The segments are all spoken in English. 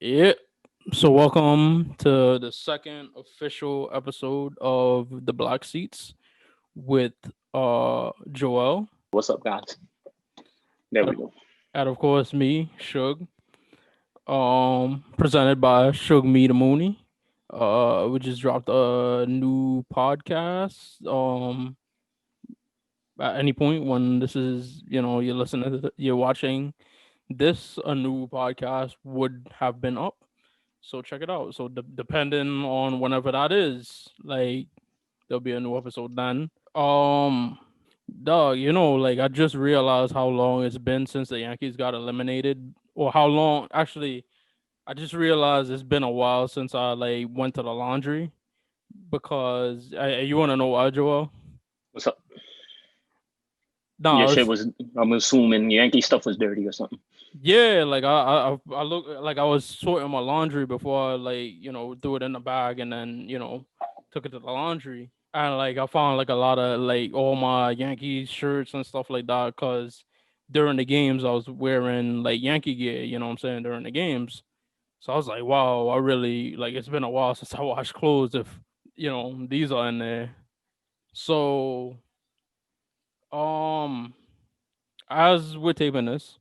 Yeah. So welcome to the second official episode of the Black Seats with Joel What's up, guys? There and, we go. and of course me, Suge. Presented by Suge Me the Mooney. We just dropped a new podcast. At any point when this is, you're listening you're watching this, a new podcast would have been up. So check it out. So depending on whenever that is, like there'll be a new episode then. Dog, like I just realized how long it's been since the Yankees got eliminated, or how long. Actually, I just realized it's been a while since I like went to the laundry because you want to know why, Joel? What's up? No, Your I shit was was, I'm assuming Yankee stuff was dirty or something. yeah, like I look like I was sorting my laundry before I like threw it in the bag and then took it to the laundry. And like I found like a lot of like all my Yankees shirts and stuff like that because during the games I was wearing like Yankee gear, you know what I'm saying, during the games. So I was like, wow, I really like it's been a while since I washed clothes if these are in there. So um as we're taping this,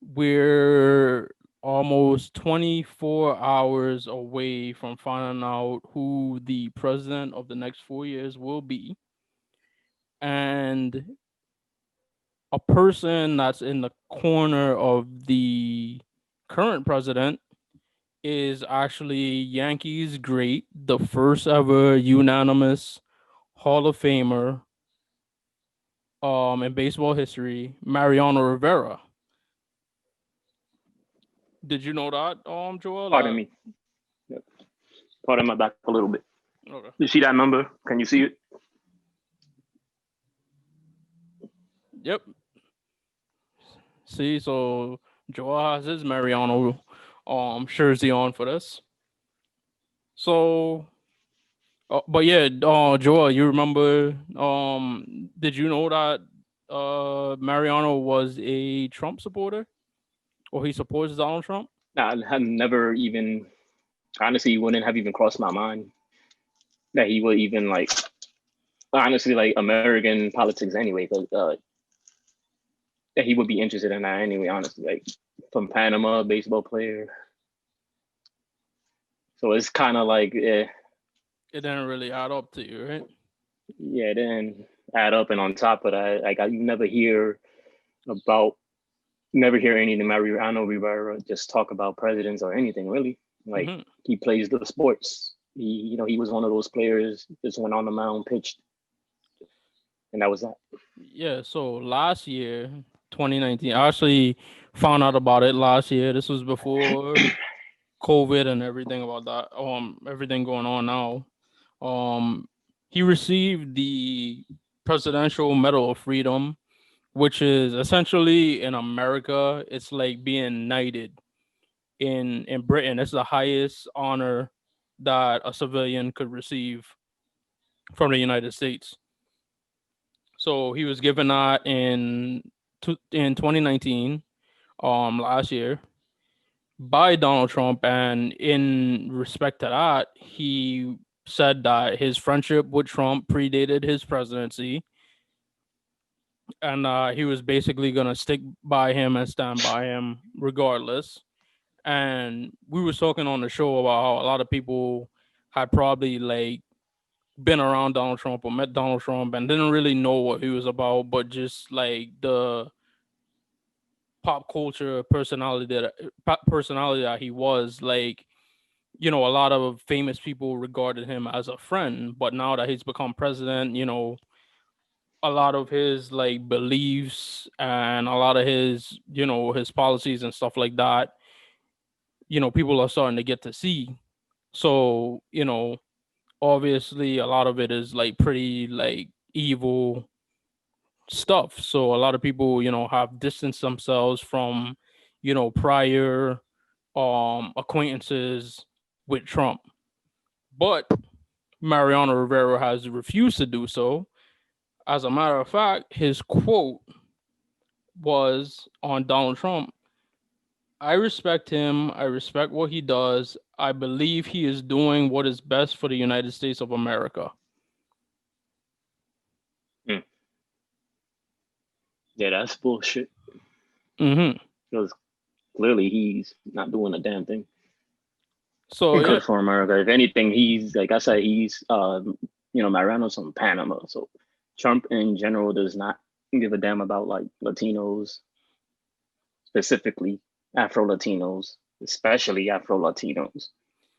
we're almost 24 hours away from finding out who the president of the next 4 years will be. And a person that's in the corner of the current president is actually Yankees great, the first ever unanimous Hall of Famer in baseball history, Mariano Rivera. Did you know that, Joel? Pardon me. Yep. Pardon my back a little bit. Okay. You see that number? Can you see it? Yep. See, so Joel has his Mariano jersey on for this. So but yeah, Joel, you remember did you know that Mariano was a Trump supporter? Or he supports Donald Trump? Nah, I have never even, honestly, wouldn't have even crossed my mind that he would even like, honestly, like American politics anyway, but that he would be interested in that anyway, honestly. Like from Panama, baseball player. So it's kind of like, It didn't really add up to you, right? yeah, then add up. And on top of that, like you about never hear any of the Mariano Rivera just talk about presidents or anything really. Like Hmm. he plays the sports. He was one of those players just went on the mound, pitched, and that was that. Yeah, so last year, 2019, I actually found out about it last year. This was before COVID and everything about that. Everything going on now. Um, he received the Presidential Medal of Freedom, which is essentially in America, it's like being knighted. In Britain, it's the highest honor that a civilian could receive from the United States. So he was given that in 2019, last year, by Donald Trump, and in respect to that, he said that his friendship with Trump predated his presidency, and he was basically gonna stick by him and stand by him regardless. And we were talking on the show about how a lot of people had probably like been around Donald Trump or met Donald Trump and didn't really know what he was about, but just like the pop culture personality that he was, like a lot of famous people regarded him as a friend, but now that he's become president, a lot of his like beliefs and a lot of his his policies and stuff like that, people are starting to get to see. So obviously a lot of it is like pretty like evil stuff. So a lot of people, have distanced themselves from, prior acquaintances with Trump. But Mariano Rivera has refused to do so. As a matter of fact, his quote was on Donald Trump. I respect him. I respect what he does. I believe he is doing what is best for the United States of America. Mm. Yeah, that's bullshit. Hmm. Because clearly he's not doing a damn thing So yeah, good for America. If anything, he's like I said, he's Mariano's from Panama, so Trump in general does not give a damn about like Latinos, specifically Afro Latinos, especially Afro Latinos.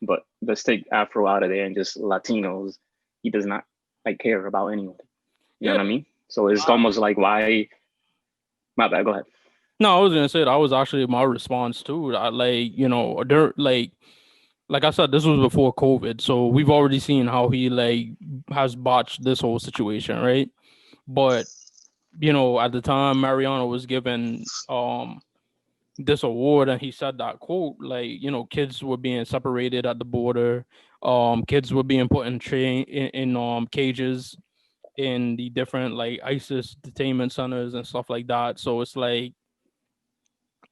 But let's take Afro out of there and just Latinos. He does not like care about anyone. You know yeah. what I mean? So it's almost like why. My bad. Go ahead. No, I was gonna say that was actually my response too. I like, there like I said, this was before COVID, so we've already seen how he like has botched this whole situation, right? But at the time Mariano was given this award and he said that quote, like, kids were being separated at the border, kids were being put in cages in the different like ISIS detainment centers and stuff like that. So it's like,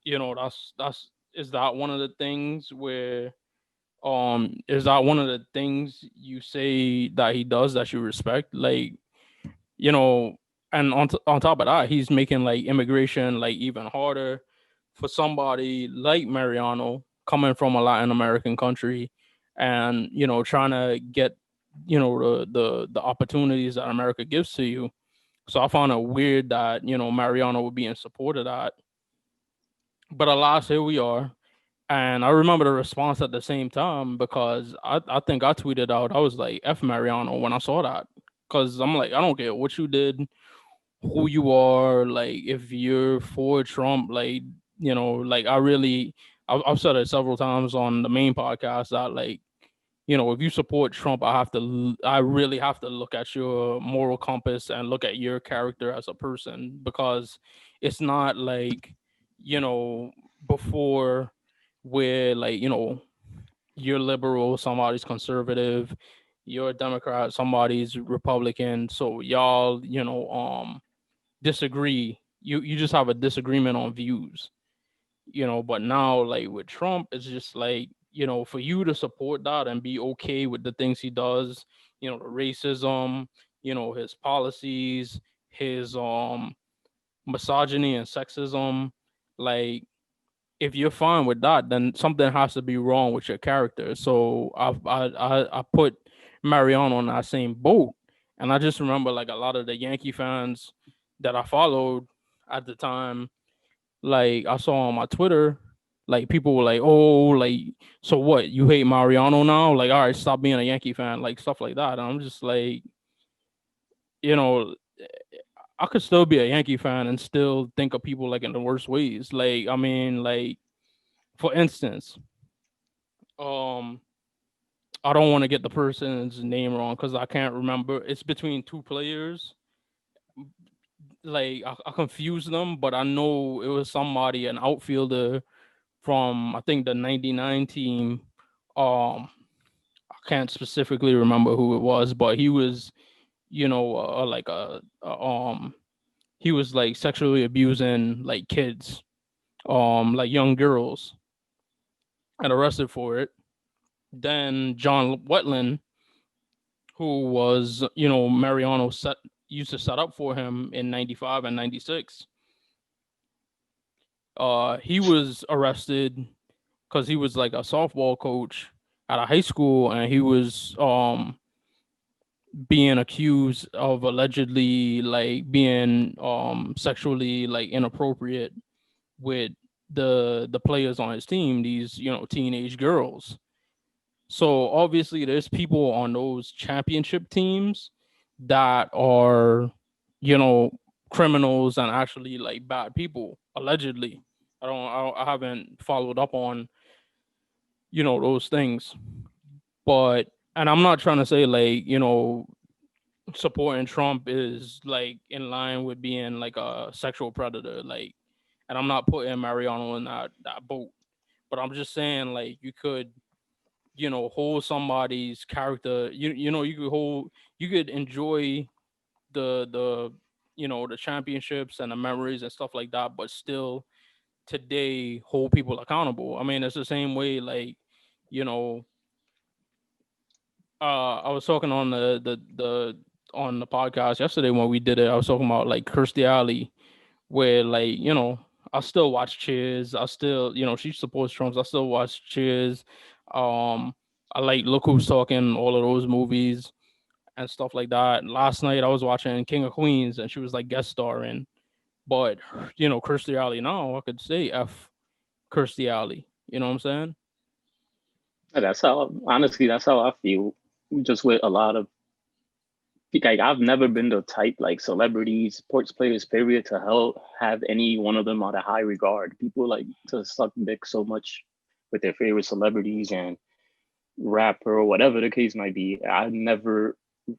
that's is that one of the things where is that one of the things you say that he does that you respect? Like, you know, and on top of that, he's making like immigration like even harder for somebody like Mariano coming from a Latin American country, and trying to get the opportunities that America gives to you. So I found it weird that Mariano would be in support of that. But alas, here we are. And I remember the response at the same time because I think I tweeted out, I was like, F Mariano when I saw that. Because I'm like, I don't care what you did, who you are, like, if you're for Trump, like, like, I've said it several times on the main podcast that, like, if you support Trump, I really have to look at your moral compass and look at your character as a person, because it's not like, you know, before, where, like, you're liberal, somebody's conservative, you're a Democrat, somebody's Republican. So y'all, disagree. You just have a disagreement on views, but now, like, with Trump, it's just like, for you to support that and be okay with the things he does, the racism, his policies, his misogyny and sexism, like, if you're fine with that, then something has to be wrong with your character. So I put Mariano on that same boat, and I just remember, like, a lot of the Yankee fans that I followed at the time, like, I saw on my Twitter, like, people were like, "Oh, like, so what? You hate Mariano now? Like, all right, stop being a Yankee fan," like, stuff like that. And I'm just like, you know, I could still be a Yankee fan and still think of people like in the worst ways. Like, I mean, like, for instance, um, I don't want to get the person's name wrong because I can't remember. It's between two players. Like, I confused them, but I know it was somebody, an outfielder from, I think, the '99 team. I can't specifically remember who it was, but he was, like he was like sexually abusing like kids, like young girls, and arrested for it. Then John Wetland, who was, Mariano used to set up for him in '95 and '96. He was arrested because he was like a softball coach at a high school, and he was being accused of allegedly like being sexually like inappropriate with the players on his team, these teenage girls. So obviously there's people on those championship teams that are, you know criminals and actually like bad people, allegedly. I haven't followed up on those things. But, and I'm not trying to say, like, supporting Trump is like in line with being like a sexual predator, like, and I'm not putting Mariano in that boat. But I'm just saying, like, you could, hold somebody's character. You could enjoy the championships and the memories and stuff like that, but still today hold people accountable. I mean, it's the same way, like, you know, I was talking on the on the podcast yesterday when we did it. I was talking about like Kirstie Alley, where, like, I still watch Cheers. I still, she supports Trump. I still watch Cheers. Um, I like Look Who's Talking, all of those movies and stuff like that. Last night I was watching King of Queens, and she was like guest starring. But Kirstie Alley now, I could say F Kirstie Alley. You know what I'm saying? That's how, honestly, that's how I feel. Just with a lot of, like, I've never been the type, like, celebrities, sports players, period, to help have any one of them on a high regard. People like to suck dick so much with their favorite celebrities and rapper or whatever the case might be. I never,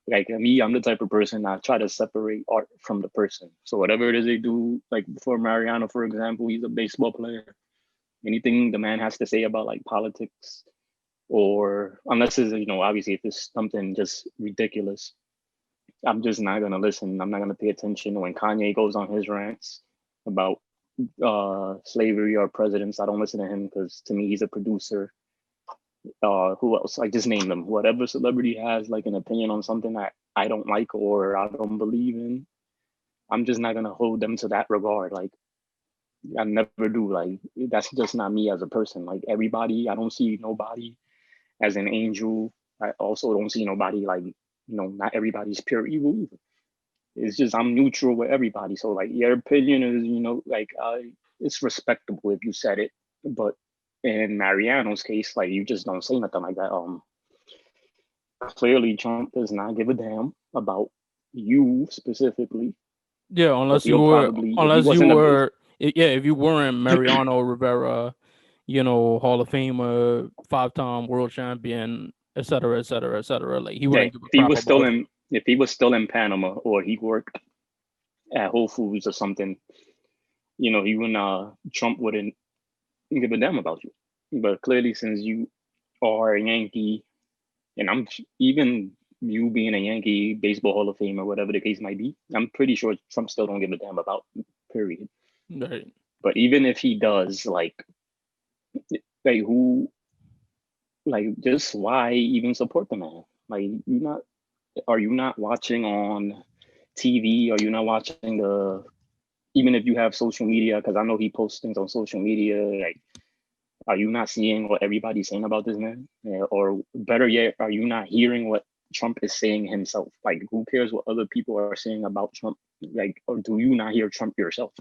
like, me, I'm the type of person I try to separate art from the person. So whatever it is they do, like for Mariano, for example, he's a baseball player. Anything the man has to say about like politics, or unless it's, obviously if it's something just ridiculous, I'm just not gonna listen. I'm not gonna pay attention when Kanye goes on his rants about slavery or presidents. I don't listen to him because to me he's a producer. Who else? I just name them. Whatever celebrity has like an opinion on something that I don't like or I don't believe in, I'm just not gonna hold them to that regard. Like I never do. Like that's just not me as a person. Like everybody, I don't see nobody as an angel. I also don't see nobody like, not everybody's pure evil either. It's just I'm neutral with everybody. So like your opinion is, like it's respectable if you said it, but in Mariano's case, like you just don't say nothing like that. Clearly Trump does not give a damn about you specifically, Yeah, because he'll probably, if he unless you wasn't a base, were, yeah, if you weren't Mariano Rivera, Hall of Famer, 5-time world champion, et cetera, et cetera, et cetera. Like, he yeah, wouldn't give a crap about you. if he was still in Panama or he worked at Whole Foods or something, he wouldn't Trump wouldn't give a damn about you. But clearly, since you are a Yankee, and I'm even you being a Yankee baseball Hall of Fame or whatever the case might be, I'm pretty sure Trump still don't give a damn about you, period. Right. But even if he does, like who, like just why even support the man? Like you not, are you not watching on TV? Are you not watching the, even if you have social media? Because I know he posts things on social media. Like, are you not seeing what everybody's saying about this man? Or better yet, are you not hearing what Trump is saying himself? Like, who cares what other people are saying about Trump? Like, or do you not hear Trump yourself?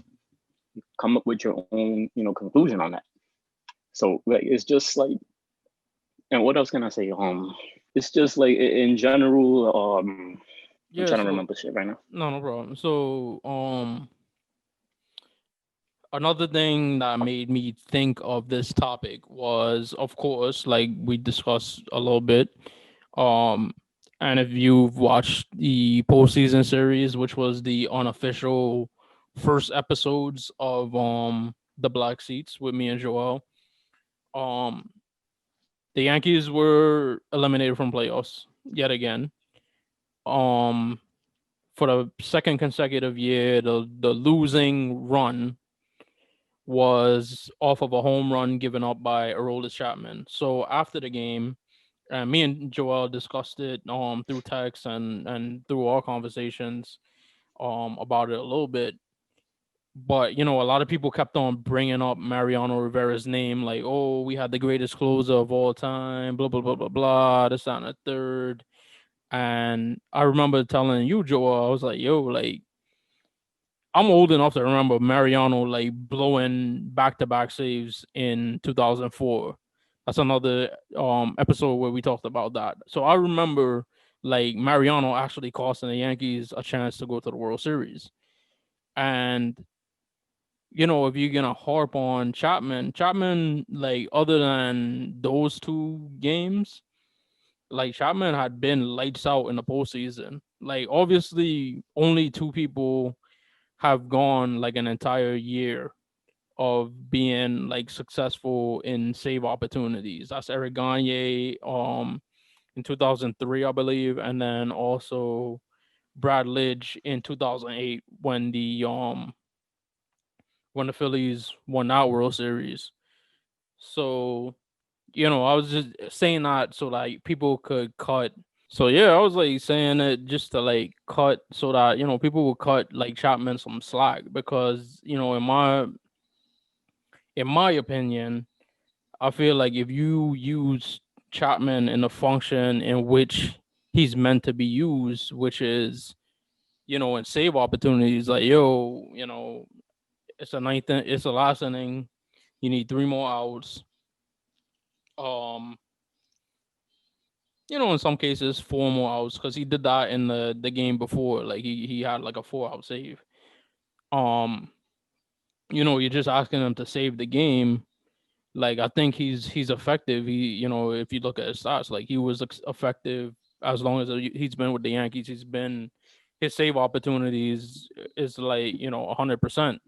Come up with your own, conclusion on that. So like, it's just like, and what else can I say? It's just like in general. I'm Yeah. trying to So remember shit right now. no, no problem. So another thing that made me think of this topic was, of course, like we discussed a little bit. Um, and if you've watched the postseason series, which was the unofficial first episodes of the Black Seats with me and Joel, um, the Yankees were eliminated from playoffs yet again. Um, for the second consecutive year, the losing run was off of a home run given up by Aroldis Chapman. So after the game, me and Joel discussed it through text and through our conversations about it a little bit. But a lot of people kept on bringing up Mariano Rivera's name, like, oh, we had the greatest closer of all time, blah blah blah blah blah. This, that, and the third. And I remember telling you, Joel, I was like, yo, like, I'm old enough to remember Mariano like blowing back-to-back saves in 2004. That's another episode where we talked about that. So I remember like Mariano actually costing the Yankees a chance to go to the World Series. And if you're gonna harp on Chapman, like, other than those two games, like, Chapman had been lights out in the postseason. Like, obviously only two people have gone like an entire year of being like successful in save opportunities. That's Eric Gagne in 2003, I believe, and then also Brad Lidge in 2008 when when the Phillies won that World Series. So, I was just saying that so like people could cut. So yeah, I was like saying it just to like cut so that people will cut like Chapman some slack because in my opinion, I feel like if you use Chapman in the function in which he's meant to be used, which is in save opportunities, like it's it's a last inning, you need three more outs. Um, in some cases, four more outs because he did that in the game before. Like he had like a 4 out save. Um, you're just asking him to save the game. Like I think he's effective. If you look at his stats, like he was effective as long as he's been with the Yankees. His save opportunities is like 100%.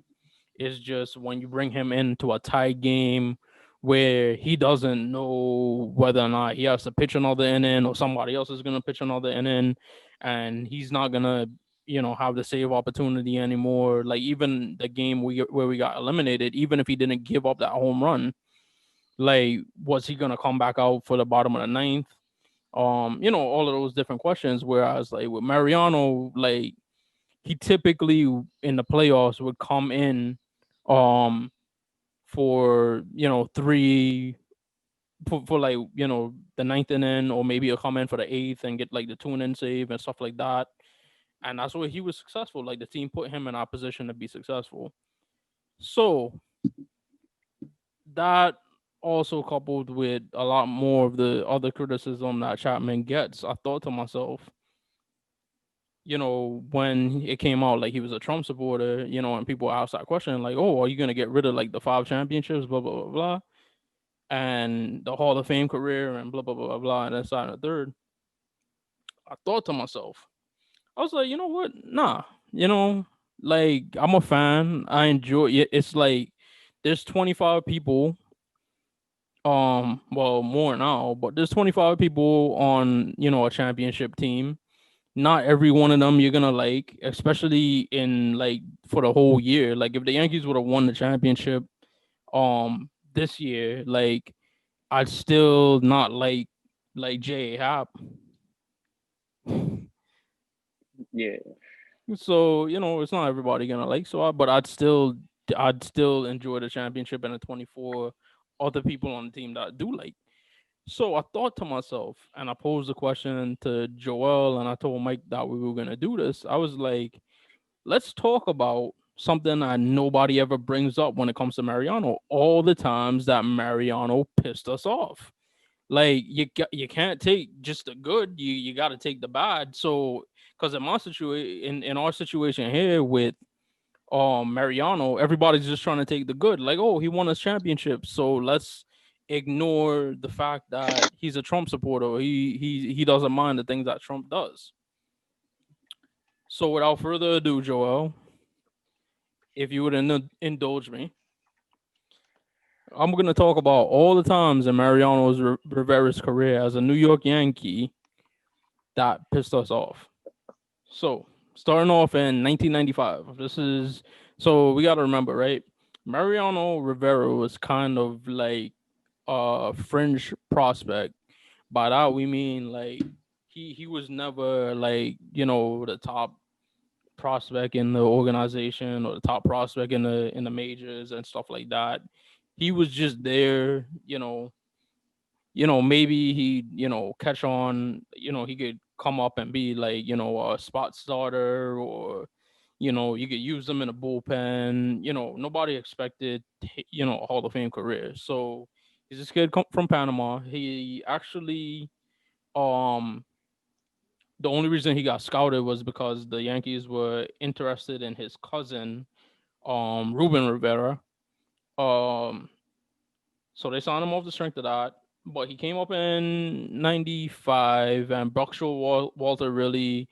It's just when you bring him into a tight game where he doesn't know whether or not he has to pitch another inning or somebody else is gonna pitch another inning, and he's not gonna have the save opportunity anymore. Like even the game where we got eliminated, even if he didn't give up that home run, like was he gonna come back out for the bottom of the ninth? All of those different questions. Whereas like with Mariano, like he typically in the playoffs would come in um for three for like the ninth inning, or maybe he'll come in for the eighth and get like the tune-in save and stuff like that. And that's where he was successful. Like the team put him in our position to be successful. So that also coupled with a lot more of the other criticism that Chapman gets, I thought to myself, when it came out like he was a Trump supporter, and people asked that question, like, oh, are you gonna get rid of like the 5 championships, blah blah blah blah, and the Hall of Fame career and blah blah blah blah blah, and that's and the third. I thought to myself, I was like, you know what? Nah, you know, like I'm a fan. I enjoy it. It's like there's 25 people. Well, more now, but there's 25 people on a championship team. Not every one of them you're gonna like, especially in like for the whole year. Like if the Yankees would have won the championship this year, like I'd still not like J Hap. Yeah, So it's not everybody gonna like. But I'd still enjoy the championship and the 24 other people on the team that I do like. So I thought to myself, and I posed the question to Joel, and I told Mike that we were gonna do this. I was like, let's talk about something that nobody ever brings up when it comes to Mariano. All the times that Mariano pissed us off. Like you can't take just the good. You got to take the bad. So because in my situation, in our situation here with Mariano, everybody's just trying to take the good. Like, oh, he won his championship, so let's ignore the fact that he's a Trump supporter. He doesn't mind the things that Trump does. So without further ado, Joel, if you would indulge me, I'm going to talk about all the times in Mariano Rivera's career as a New York Yankee that pissed us off. So, starting off in 1995, this is so we got to remember, right? Mariano Rivera was kind of like a fringe prospect. By that we mean like he was never like the top prospect in the organization or the top prospect in the majors and stuff like that. He was just there, maybe he, catch on, he could come up and be like, a spot starter, or, you could use him in a bullpen. Nobody expected, a Hall of Fame career. So he's this kid from Panama. He actually, um, the only reason he got scouted was because the Yankees were interested in his cousin, Ruben Rivera. Um, So they signed him off the strength of that. But he came up in 95, and Walter really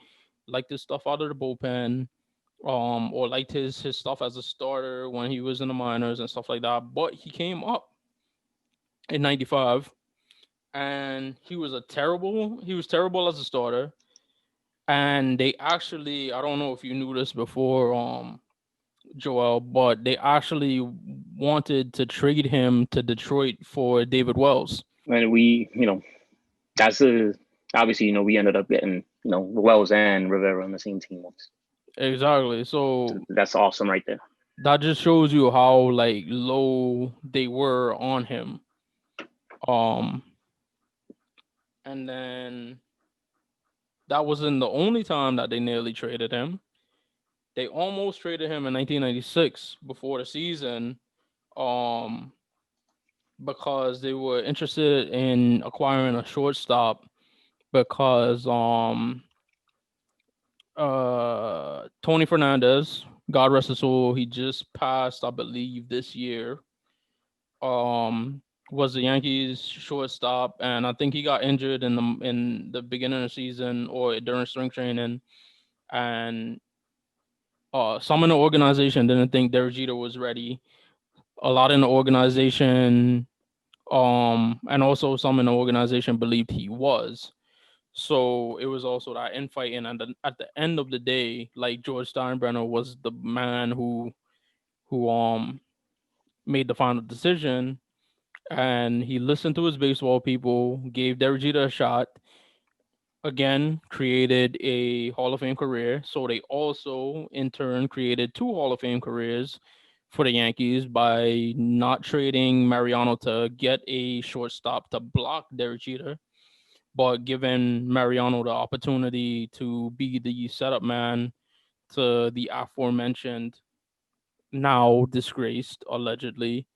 liked his stuff out of the bullpen, or liked his stuff as a starter when he was in the minors and stuff like that. But he came up in 95, and he was terrible as a starter. And they actually, I don't know if you knew this before, Joel, but they actually wanted to trade him to Detroit for David Wells. And we, that's a obviously, we ended up getting, Wells and Rivera on the same team once. Exactly. So So that's awesome right there. that just shows you how like low they were on him. Um, and then that wasn't the only time that they nearly traded him. They almost traded him in 1996 before the season, um, because they were interested in acquiring a shortstop because Tony Fernandez, God rest his soul, he just passed, I believe, this year. Um, was the Yankees shortstop, and I think he got injured in the beginning of the season or during spring training, and some in the organization didn't think Derek Jeter was ready. A lot in the organization, and also some in the organization believed he was. So it was also that infighting, and at the end of the day, like George Steinbrenner was the man who made the final decision, and he listened to his baseball people, gave Derek Jeter a shot, again created a Hall of Fame career. So they also in turn created two Hall of Fame careers for the Yankees by not trading Mariano to get a shortstop to block Derek Jeter, but giving Mariano the opportunity to be the setup man to the aforementioned, now disgraced allegedly,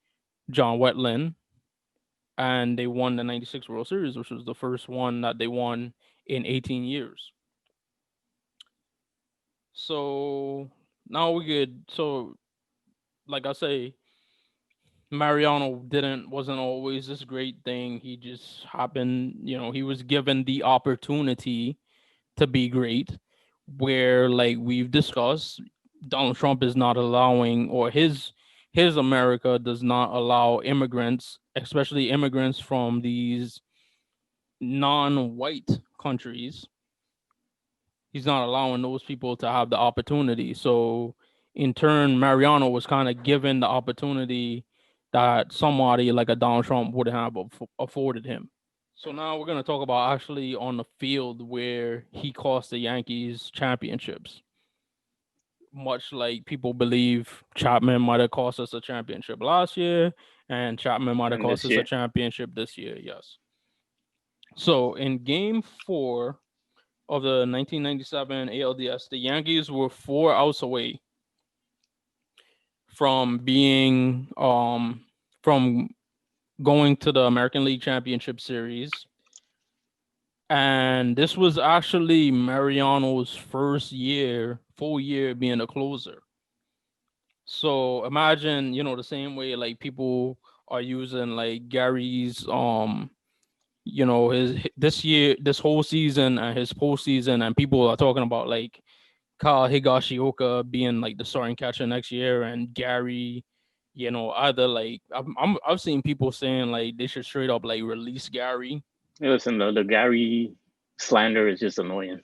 John Wetland. And they won the 96 World Series, which was the first one that they won in 18 years. So now we could, so like I say, Mariano didn't wasn't always this great thing. He just happened, he was given the opportunity to be great, where like we've discussed, Donald Trump is not allowing, or his America does not allow immigrants, especially immigrants from these non-white countries. He's not allowing those people to have the opportunity. So in turn, Mariano was kind of given the opportunity that somebody like a Donald Trump wouldn't have afforded him. So now we're gonna talk about actually on the field where he cost the Yankees championships. Much like people believe Chapman might have cost us a championship last year, and Chapman might have And cost this us a year, championship this year. Yes. So in Game 4 of the 1997 ALDS, the Yankees were 4 outs away from being from going to the American League Championship Series. And this was actually Mariano's first year, full year being a closer. So imagine, the same way like people are using like Gary's his this year, this whole season and his postseason, and people are talking about like Kyle Higashioka being like the starting catcher next year, and Gary, either like I've seen people saying like they should straight up like release Gary. hey, listen, the Gary slander is just annoying.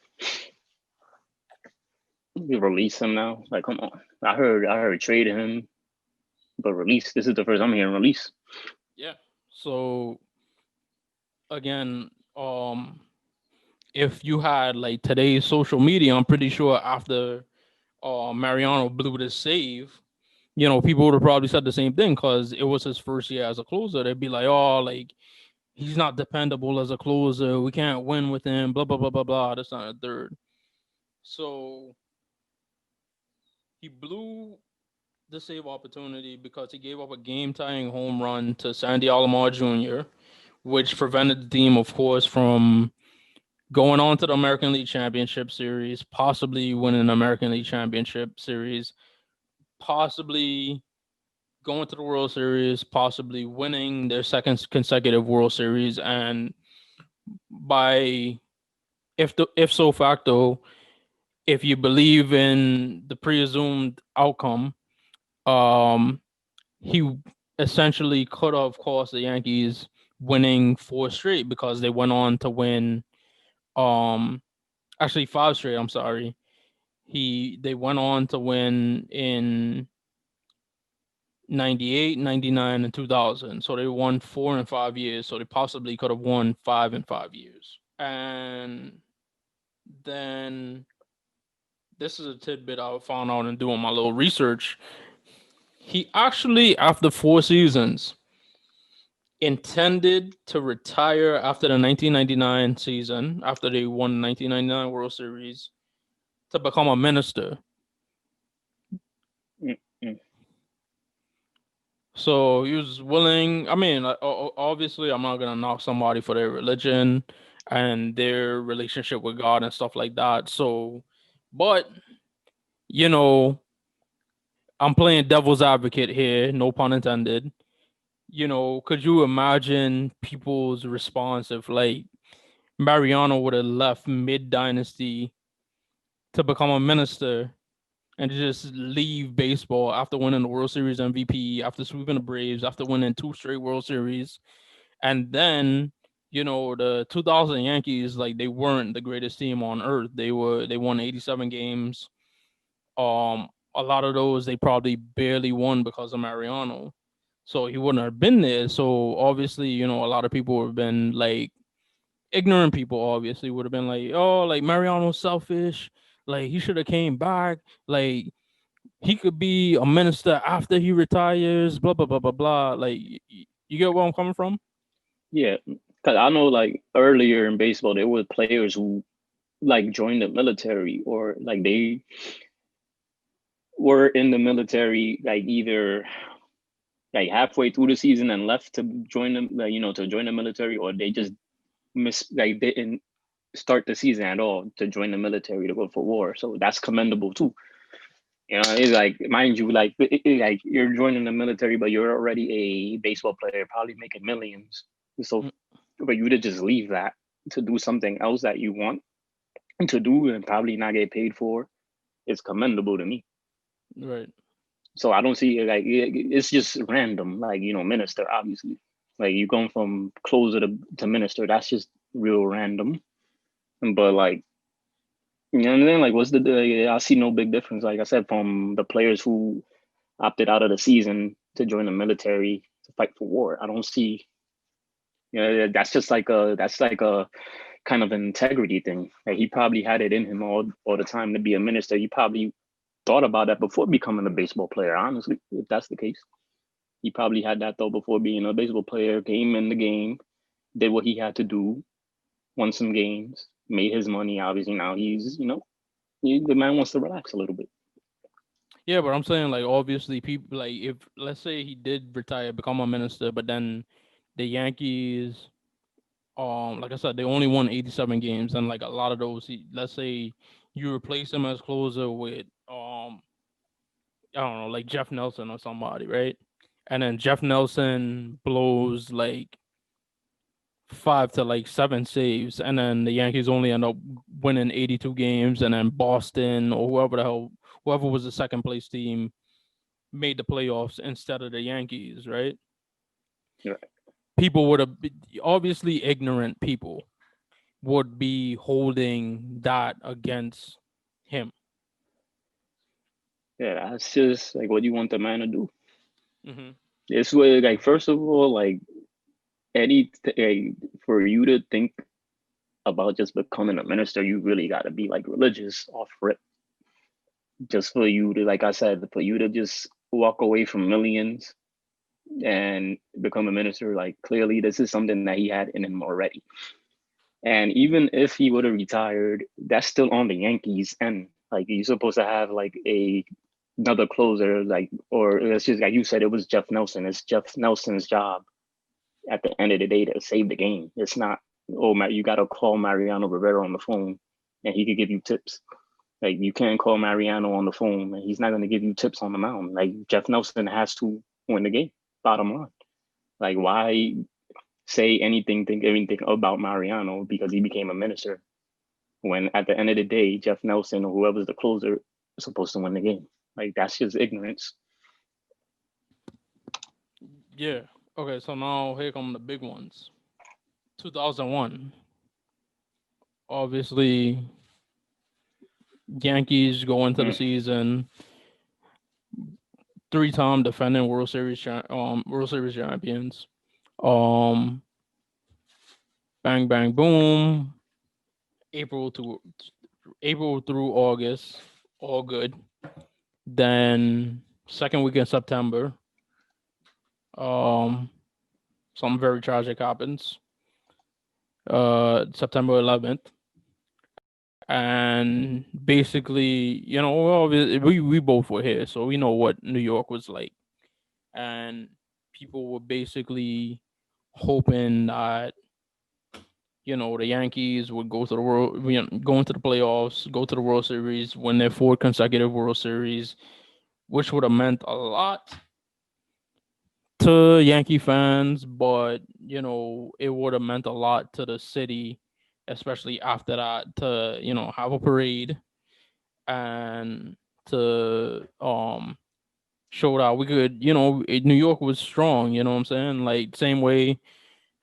You release him now? Like, come on. I heard trade him, but release. This is the first I'm hearing release. Yeah. So again, if you had like today's social media, I'm pretty sure after Mariano blew this save, people would have probably said the same thing because it was his first year as a closer. They'd be like, oh, like he's not dependable as a closer. We can't win with him. Blah blah blah blah blah. That's not a third. So he blew the save opportunity because he gave up a game-tying home run to Sandy Alomar Jr., which prevented the team, of course, from going on to the American League Championship Series, possibly winning the American League Championship Series, possibly going to the World Series, possibly winning their second consecutive World Series, and by if so facto, if you believe in the presumed outcome, um, he essentially could have cost the Yankees winning 4 straight because they went on to win um actually 5 straight. I'm sorry. They went on to win in 98, 99, and 2000. So they won 4 and 5 years. So they possibly could have won 5 and 5 years. And then this is a tidbit I found out in doing my little research. He actually, after 4 seasons, intended to retire after the 1999 season, after they won the 1999 World Series, to become a minister. Mm-mm. So he was willing. I mean, obviously, I'm not gonna knock somebody for their religion and their relationship with God and stuff like that. So, but you know, I'm playing devil's advocate here, no pun intended. Could you imagine people's response if like Mariano would have left mid dynasty to become a minister and just leave baseball after winning the World Series MVP, after sweeping the Braves, after winning 2 straight World Series, and then the 2000 Yankees, like they weren't the greatest team on earth. They won 87 games. A lot of those they probably barely won because of Mariano. So he wouldn't have been there. So obviously, a lot of people would have been like ignorant people obviously would have been like, oh, like Mariano's selfish. Like he should have came back. Like he could be a minister after he retires. Blah blah blah blah blah. Like you get where I'm coming from? Yeah, because I know like earlier in baseball there were players who like joined the military or like they were in the military like either like halfway through the season and left to join them, like, to join the military, or they just didn't start the season at all to join the military to go for war. So that's commendable too. It's like, mind you, like like you're joining the military, but you're already a baseball player, probably making millions. So Mm. for you to just leave that to do something else that you want to do and probably not get paid for, it's commendable to me. Right. So I don't see like it's just random, like minister, obviously. Like you going from closer to minister, that's just real random. But like what I'm saying? Like what's I see no big difference, like I said, from the players who opted out of the season to join the military to fight for war. I don't see that's like a kind of an integrity thing. Like he probably had it in him all the time to be a minister. He probably thought about that before becoming a baseball player, honestly, if that's the case. He probably had that though before being a baseball player, came in the game, did what he had to do, won some games, made his money. Obviously, now the man wants to relax a little bit. Yeah, but I'm saying like obviously people like if let's say he did retire, become a minister, but then the Yankees, like I said, they only won 87 games, and like a lot of those, let's say you replace him as closer with I don't know, like Jeff Nelson or somebody, right? And then Jeff Nelson blows like 5 to like 7 saves, and then the Yankees only end up winning 82 games, and then Boston or whoever was the second place team made the playoffs instead of the Yankees, right? Right. People would have obviously ignorant people would be holding that against him. Yeah, that's just like what you want the man to do. Hmm. It's what, like, first of all, like any for you to think about just becoming a minister, you really got to be like religious off rip. Just for you to, like I said, for you to just walk away from millions and become a minister, like clearly this is something that he had in him already. And even if he would have retired, that's still on the Yankees. And like you're supposed to have like another closer, like, or it's just like you said, it was Jeff Nelson. It's Jeff Nelson's job at the end of the day to save the game. It's not, oh my, you got to call Mariano Rivera on the phone and he could give you tips. Like you can't call Mariano on the phone and he's not going to give you tips on the mound. Like Jeff Nelson has to win the game. Bottom line. Like why say anything, think anything about Mariano because he became a minister when at the end of the day, Jeff Nelson or whoever's the closer is supposed to win the game. Like that's just ignorance. Yeah. Okay, so now here come the big ones. 2001. Obviously, Yankees go into the Mm. season 3-time defending World Series champions. Um, bang bang boom. April to April through August, all good. Then second week in September, um, something very tragic happens. September 11th, and basically, well, we both were here, so we know what New York was like, and people were basically hoping that the Yankees would go to the go into the playoffs, go to the World Series, win their fourth consecutive World Series, which would have meant a lot to Yankee fans, but it would have meant a lot to the city, especially after that, to have a parade and to show that we could, New York was strong. You know what I'm saying? Like same way.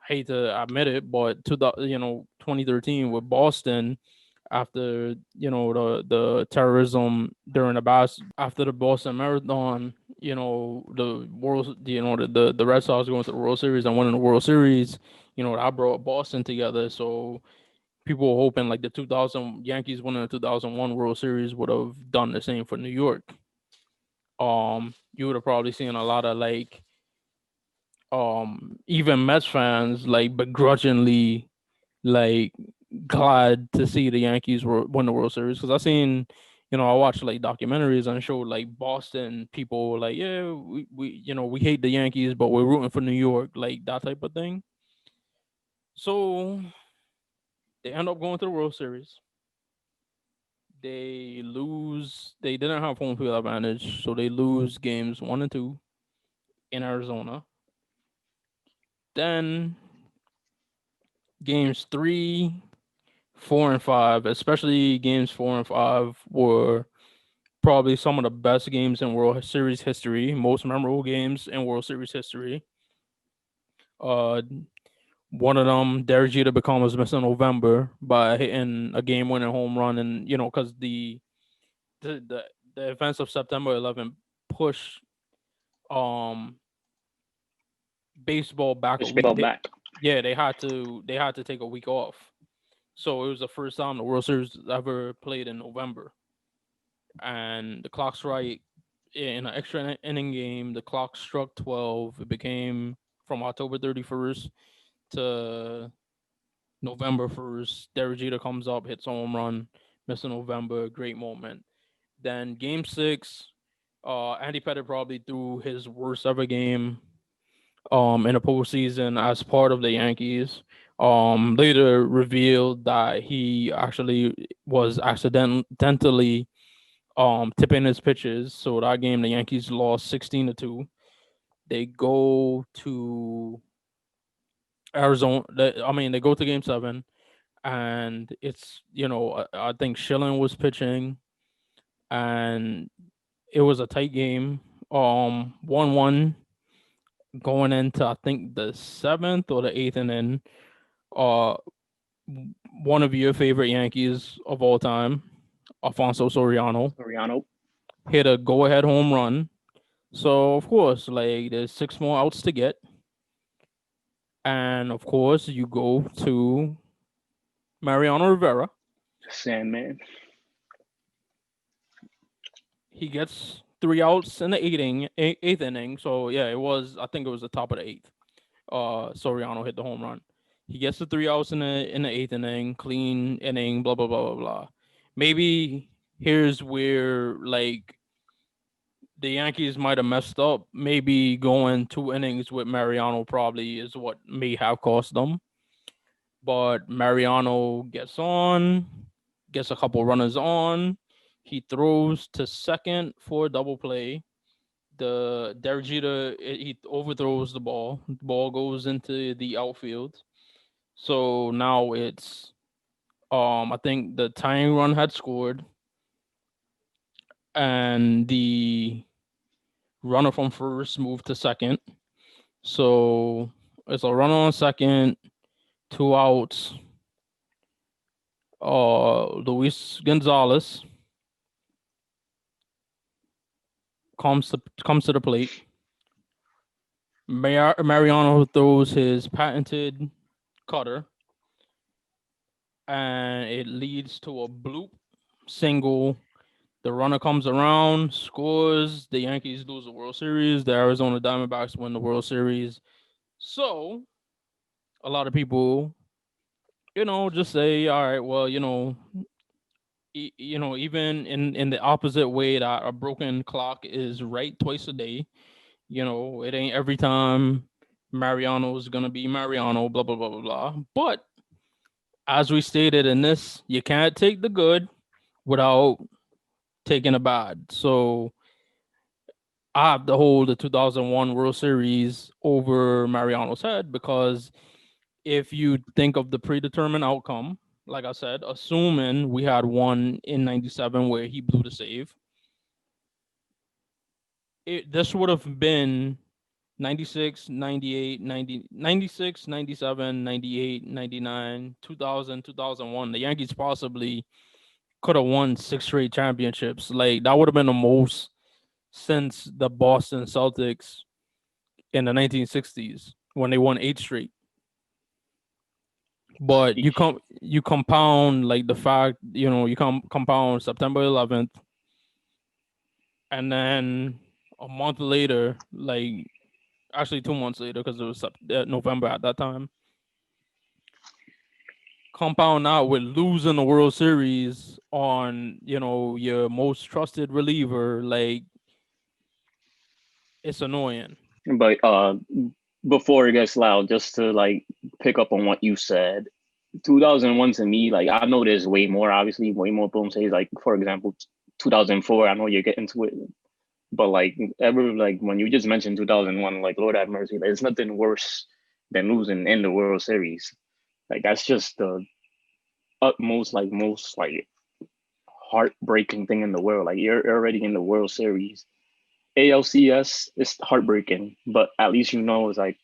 Hate to admit it, but 2013 with Boston, after the terrorism during after the Boston Marathon, the world, the Red Sox going to the World Series and winning the World Series, that brought Boston together. So people were hoping like the 2000 Yankees winning the 2001 World Series would have done the same for New York. You would have probably seen a lot of like even Mets fans like begrudgingly like glad to see the Yankees win the World Series, because I seen, I watched like documentaries and showed like Boston people like, yeah, we hate the Yankees, but we're rooting for New York, like that type of thing. So they end up going to the World Series. They lose. They didn't have home field advantage, so they lose games 1 and 2 in Arizona. Then games 3, 4, and 5, especially games 4 and 5, were probably some of the best games in World Series history, most memorable games in World Series history. Uh, One of them, Derek Jeter becomes Mr. November by hitting a game-winning home run, and because the, the the events of September 11th push um baseball back a Push week. baseball back. Yeah, they had to take a week off, so it was the first time the World Series ever played in November, and the clock strike in an extra inning game. The clock struck 12. It became from October 31st to November 1st. Derek Jeter comes up, hits a home run, Mr. November, great moment. Then game 6, Andy Pettitte probably threw his worst ever game in the postseason as part of the Yankees. Later revealed that he actually was accidentally tipping his pitches. So that game the Yankees lost 16-2. They go to Arizona. They go to game 7, and it's I think Schilling was pitching, and it was a tight game. 1-1 going into I think the 7th or the 8th inning. Uh, one of your favorite Yankees of all time, Alfonso Soriano, Mariano. hit a go-ahead home run. So of course, like there's 6 more outs to get, and of course you go to Mariano Rivera. Sandman. He gets 3 outs in the eighth inning. So yeah, I think it was the top of the 8th. Soriano hit the home run. He gets the 3 outs in the 8th inning, clean inning, blah blah blah blah blah. Maybe here's where like the Yankees might have messed up. Maybe going 2 innings with Mariano probably is what may have cost them. But Mariano gets a couple runners on. He throws to second for a double play. The Derek Jeter, he overthrows the ball. The ball goes into the outfield. So now it's I think the tying run had scored, and the runner from first moved to second. So it's a runner on second, 2 outs. Luis Gonzalez comes to the plate. Mariano throws his patented cutter, and it leads to a bloop single. The runner comes around, scores. The Yankees lose the World Series. The Arizona Diamondbacks win the World Series. So a lot of people, just say, all right, well, even in the opposite way that a broken clock is right twice a day, it ain't every time Mariano's gonna be Mariano, blah blah blah blah blah. But as we stated in this, you can't take the good without taking the bad. So I have to hold the 2001 World Series over Mariano's head because if you think of the predetermined outcome, like I said, assuming we had one in 97 where he blew the save, this would have been 96, 98, 90, 96, 97, 98, 99, 2000, 2001. The Yankees possibly could have won 6 straight championships. Like, that would have been the most since the Boston Celtics in the 1960s when they won 8 straight. But you compound like the fact, you compound September 11th, and then a month later, like actually 2 months later, because it was November at that time. Compound out with losing the World Series on your most trusted reliever, like it's annoying. But before it gets loud, just to like pick up on what you said, 2001 to me, like I know there's way more, obviously, way more boom saves. Like for example, 2004. I know you're getting to it, but like ever like when you just mentioned 2001, like Lord have mercy, there's nothing worse than losing in the World Series. Like that's just the utmost, like most like heartbreaking thing in the world. Like you're already in the World Series. ALCS is heartbreaking, but at least it's like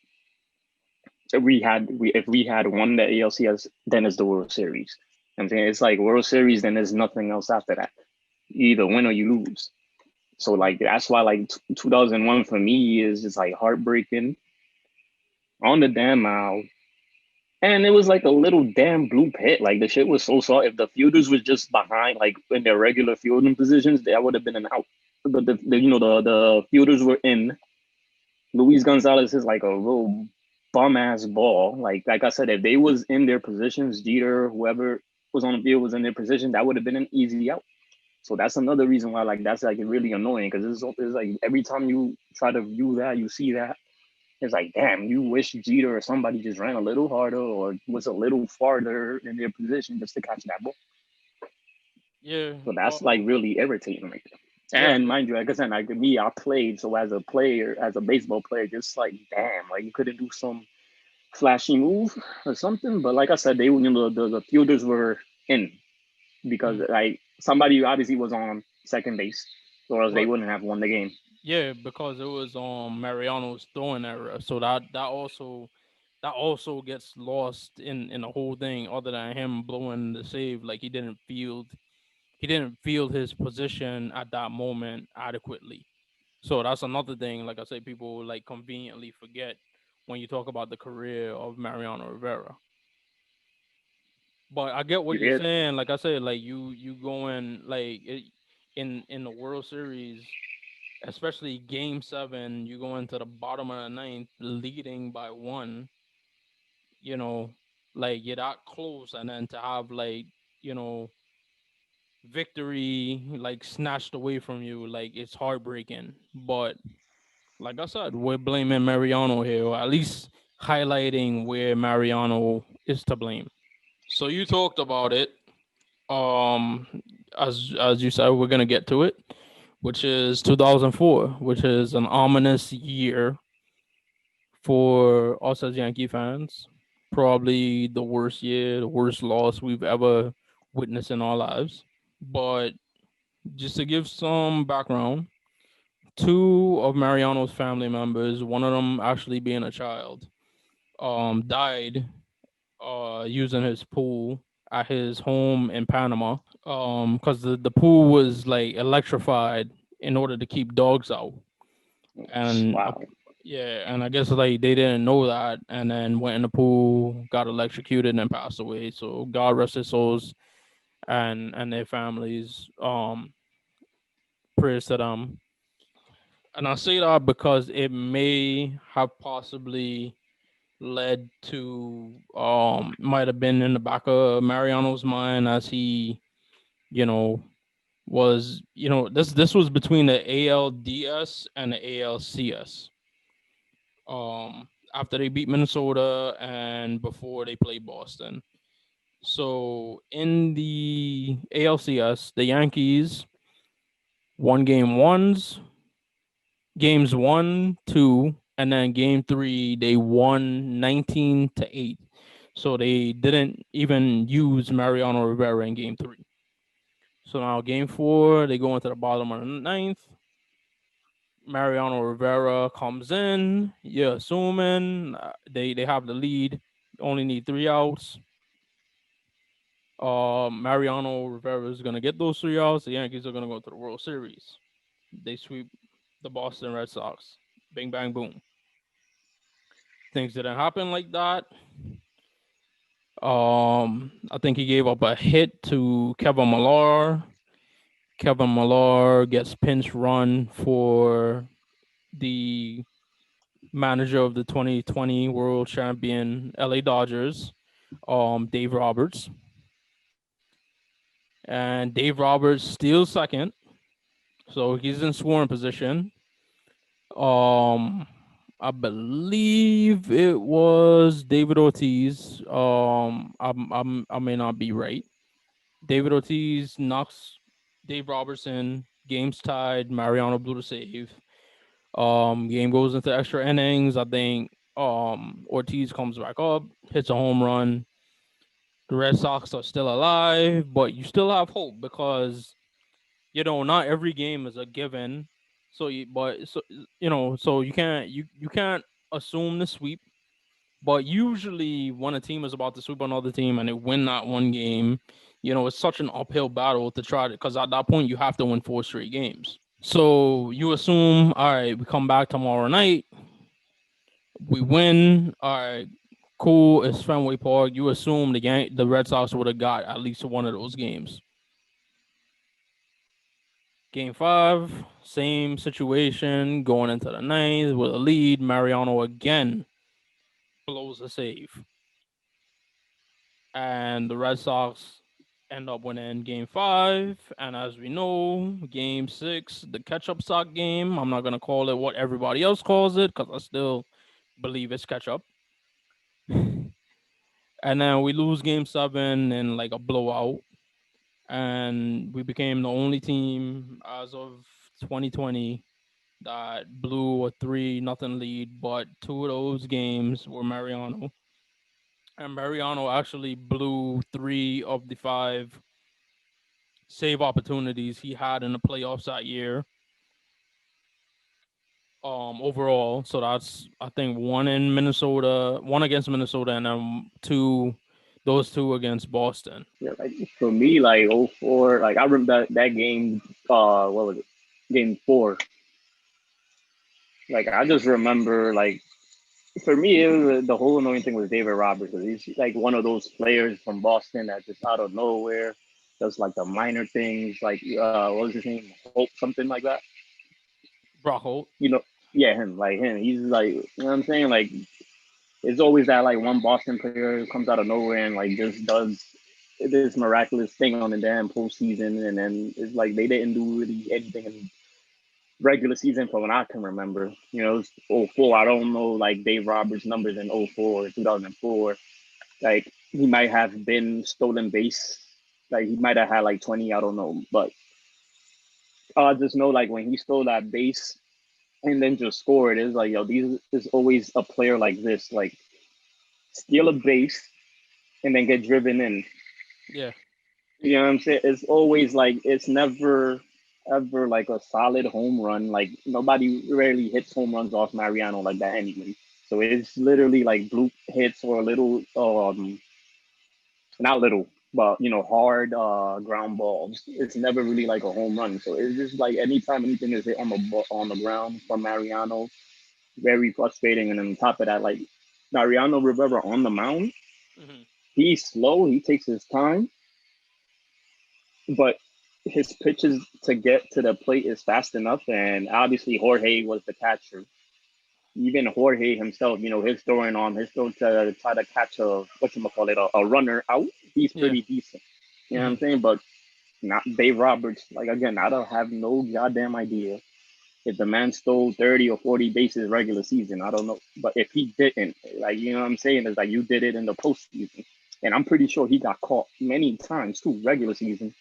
if we had won the ALCS, then it's the World Series. I'm saying it's like World Series, then there's nothing else after that. You either win or you lose. So like that's why like 2001 for me is just like heartbreaking on the damn mound. And it was like a little damn blue pit. Like the shit was so soft. If the fielders was just behind, like in their regular fielding positions, that would have been an out. But the fielders were in. Luis Gonzalez is like a little bum ass ball. Like I said, if they was in their positions, Jeter, whoever was on the field was in their position, that would have been an easy out. So that's another reason why like that's like really annoying because it's like every time you try to view that, you see that it's like damn, you wish Jeter or somebody just ran a little harder or was a little farther in their position just to catch that ball. Yeah. So that's like really irritating right there. Yeah. And mind you, like I said, like me, I played. So as a player, as a baseball player, just like damn, like you couldn't do some flashy move or something. But like I said, the fielders were in because like somebody obviously was on second base, or else they But wouldn't have won the game. yeah, because it was Mariano's throwing error, so that also gets lost in the whole thing. Other than him blowing the save, like he didn't field his position at that moment adequately. So that's another thing. Like I say, people like conveniently forget when you talk about the career of Mariano Rivera. But I get what You you're hear? saying. Like I said, like you going like in the World Series, especially Game 7, you go into the bottom of the ninth, leading by one. You know, like you're that close, and then to have like you know victory like snatched away from you, like it's heartbreaking. But like I said, we're blaming Mariano here, or at least highlighting where Mariano is to blame. So you talked about it. Um, as you said, we're gonna get to it, which is 2004, which is an ominous year for us as Yankee fans. Probably the worst year, the worst loss we've ever witnessed in our lives. But just to give some background, two of Mariano's family members, one of them actually being a child, died using his pool at his home in Panama. Because the pool was like electrified in order to keep dogs out. And Wow. yeah, and I guess like they didn't know that, and then went in the pool, got electrocuted, and passed away. So God rest their souls and their families. Prayers to them. And I say that because it may have possibly led to might have been in the back of Mariano's mind as he, you know, was this was between the ALDS and the ALCS. After they beat Minnesota and before they played Boston. So in the ALCS, the Yankees won games 1, 2, and then game 3 they won 19-8. So they didn't even use Mariano Rivera in game 3. So now game 4 they go into the bottom of the ninth. Mariano Rivera comes in. You're assuming they have the lead. Only need 3 outs. Mariano Rivera is gonna get those 3 outs. The Yankees are gonna go to the World Series. They sweep the Boston Red Sox. Bing bang boom. Things didn't happen like that. I think he gave up a hit to Kevin Millar. Kevin Millar gets pinch run for the manager of the 2020 World Champion LA Dodgers, Dave Roberts. And Dave Roberts steals second. So he's in scoring position. I believe it was David Ortiz. I may not be right. David Ortiz knocks Dave Robertson. Game's tied. Mariano blew the save. Game goes into extra innings. I think Ortiz comes back up, hits a home run. The Red Sox are still alive, but you still have hope because not every game is a given. So so you can't assume the sweep. But usually when a team is about to sweep another team and they win that one game, it's such an uphill battle to try to, because at that point you have to win 4 straight games. So you assume, all right, we come back tomorrow night, we win, all right, cool, it's Fenway Park. You assume the Red Sox would have got at least one of those games. Game 5, same situation, going into the ninth with a lead. Mariano again blows a save. And the Red Sox end up winning game 5. And as we know, game 6, the catch-up sock game. I'm not going to call it what everybody else calls it because I still believe it's catch-up. And then we lose game 7 in like a blowout. And we became the only team as of 2020 that blew a 3-0 lead, but 2 of those games were Mariano. And Mariano actually blew 3 of the 5 save opportunities he had in the playoffs that year. Overall, so that's I think 1 in Minnesota, 1 against Minnesota, and then those 2 against Boston. Yeah, like for me, like 04, like I remember that game. What was it? Game 4. Like I just remember, like for me, it was the whole annoying thing with David Roberts. He's like one of those players from Boston that just out of nowhere does like the minor things, like what was his name, Hope, something like that. Brock Holt. Yeah, him, like him. He's like, what I'm saying, like it's always that like one Boston player who comes out of nowhere and like just does this miraculous thing on the damn postseason, and then it's like they didn't do really anything in regular season from what I can remember. It's 04. I don't know like Dave Roberts' numbers in 04 or 2004. Like he might have been stolen base. Like he might have had like 20. I don't know, but I just know like when he stole that base and then just scored, it's like these is always a player like this, like steal a base and then get driven in. Yeah. You know what I'm saying? It's always like it's never ever like a solid home run. Like nobody rarely hits home runs off Mariano like that anyway. So it's literally like bloop hits or a little not little. but hard ground balls. It's never really like a home run. So it's just like anytime anything is hit on on the ground from Mariano, very frustrating. And on top of that, like Mariano Rivera on the mound, Hmm. he's slow. He takes his time, but his pitches to get to the plate is fast enough. And obviously Jorge was the catcher. Even Jorge himself, his throwing arm, his throw to try to catch a a runner out, he's Yeah. pretty decent. You know what I'm Hmm. saying? But not Dave Roberts. Like again, I don't have no goddamn idea if the man stole 30 or 40 bases regular season. I don't know. But if he didn't, like what I'm saying is like you did it in the postseason. And I'm pretty sure he got caught many times too, regular season.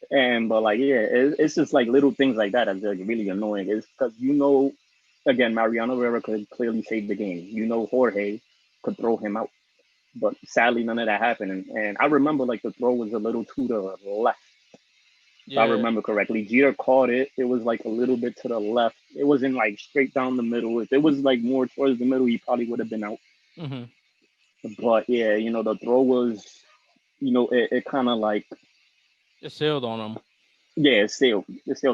And but like yeah, it's just like little things like that that's like really annoying. It's because again, Mariano Rivera could clearly save the game. Jorge could throw him out, but sadly none of that happened. And I remember like the throw was a little to the left, if I Yeah. remember correctly. Jeter caught it. It was like a little bit to the left. It wasn't like straight down the middle. If it was like more towards the middle, he probably would have been out. Hmm. But yeah, the throw was, it kind of like It sailed on him. yeah, it sailed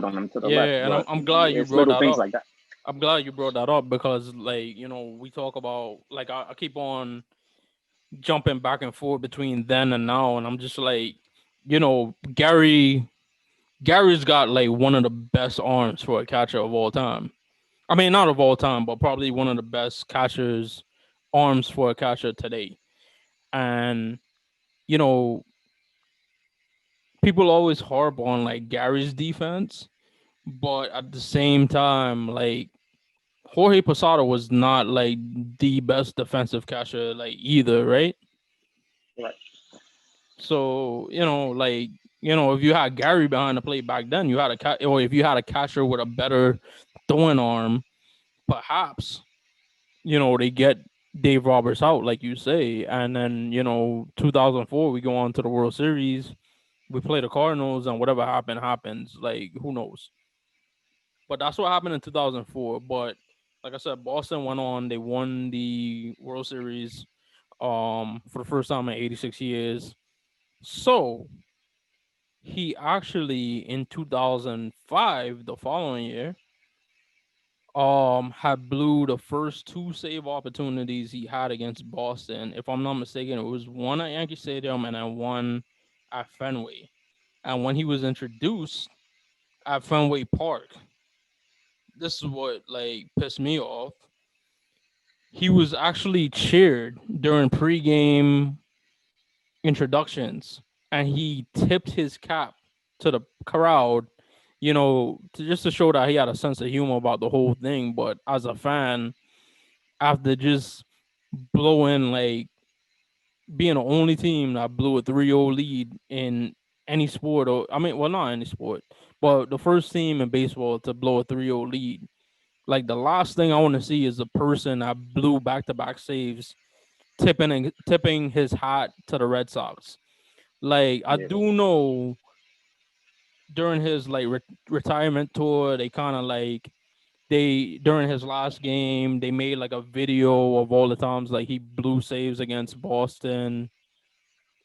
on him to the left. Yeah, and I'm But I'm glad you it's brought little that things up. like that. I'm glad you brought that up because, like, we talk about, like, I keep on jumping back and forth between then and now, and I'm just like, Gary's got like one of the best arms for a catcher of all time. I mean, not of all time, but probably one of the best catchers arms for a catcher today. And you know, people always harp on like Gary's defense, but at the same time, like Jorge Posada was not like the best defensive catcher like either, right? Right. So like if you had Gary behind the plate back then, you had or if you had a catcher with a better throwing arm, perhaps they get Dave Roberts out, like you say, and then 2004 we go on to the World Series, we play the Cardinals, and whatever happens. Like who knows? But that's what happened in 2004. But like I said, Boston went on. They won the World Series for the first time in 86 years. So he actually in 2005, the following year, had blew the first two save opportunities he had against Boston. If I'm not mistaken, it was one at Yankee Stadium and then one at Fenway. And when he was introduced at Fenway Park, this is what like pissed me off. He was actually cheered during pregame introductions, and he tipped his cap to the crowd, just to show that he had a sense of humor about the whole thing. But as a fan, after just blowing like being the only team that blew a 3-0 lead in any sport, or I mean, well, not any sport, but the first team in baseball to blow a 3-0 lead. Like the last thing I want to see is a person that blew back-to-back saves tipping his hat to the Red Sox. Like I Yeah, do know during his like retirement tour, they kind of like they during his last game they made like a video of all the times like he blew saves against Boston,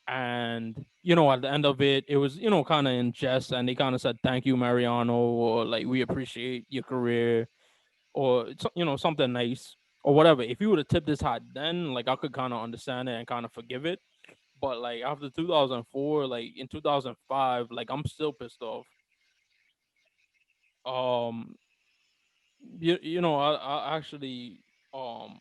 and at the end of it, it was kind of in jest, and they kind of said thank you Mariano, or like we appreciate your career, or something nice or whatever. If you would have tipped his hat then, like I could kind of understand it and kind of forgive it. But like after 2004, like in 2005, like I'm still pissed off. Um, I actually, um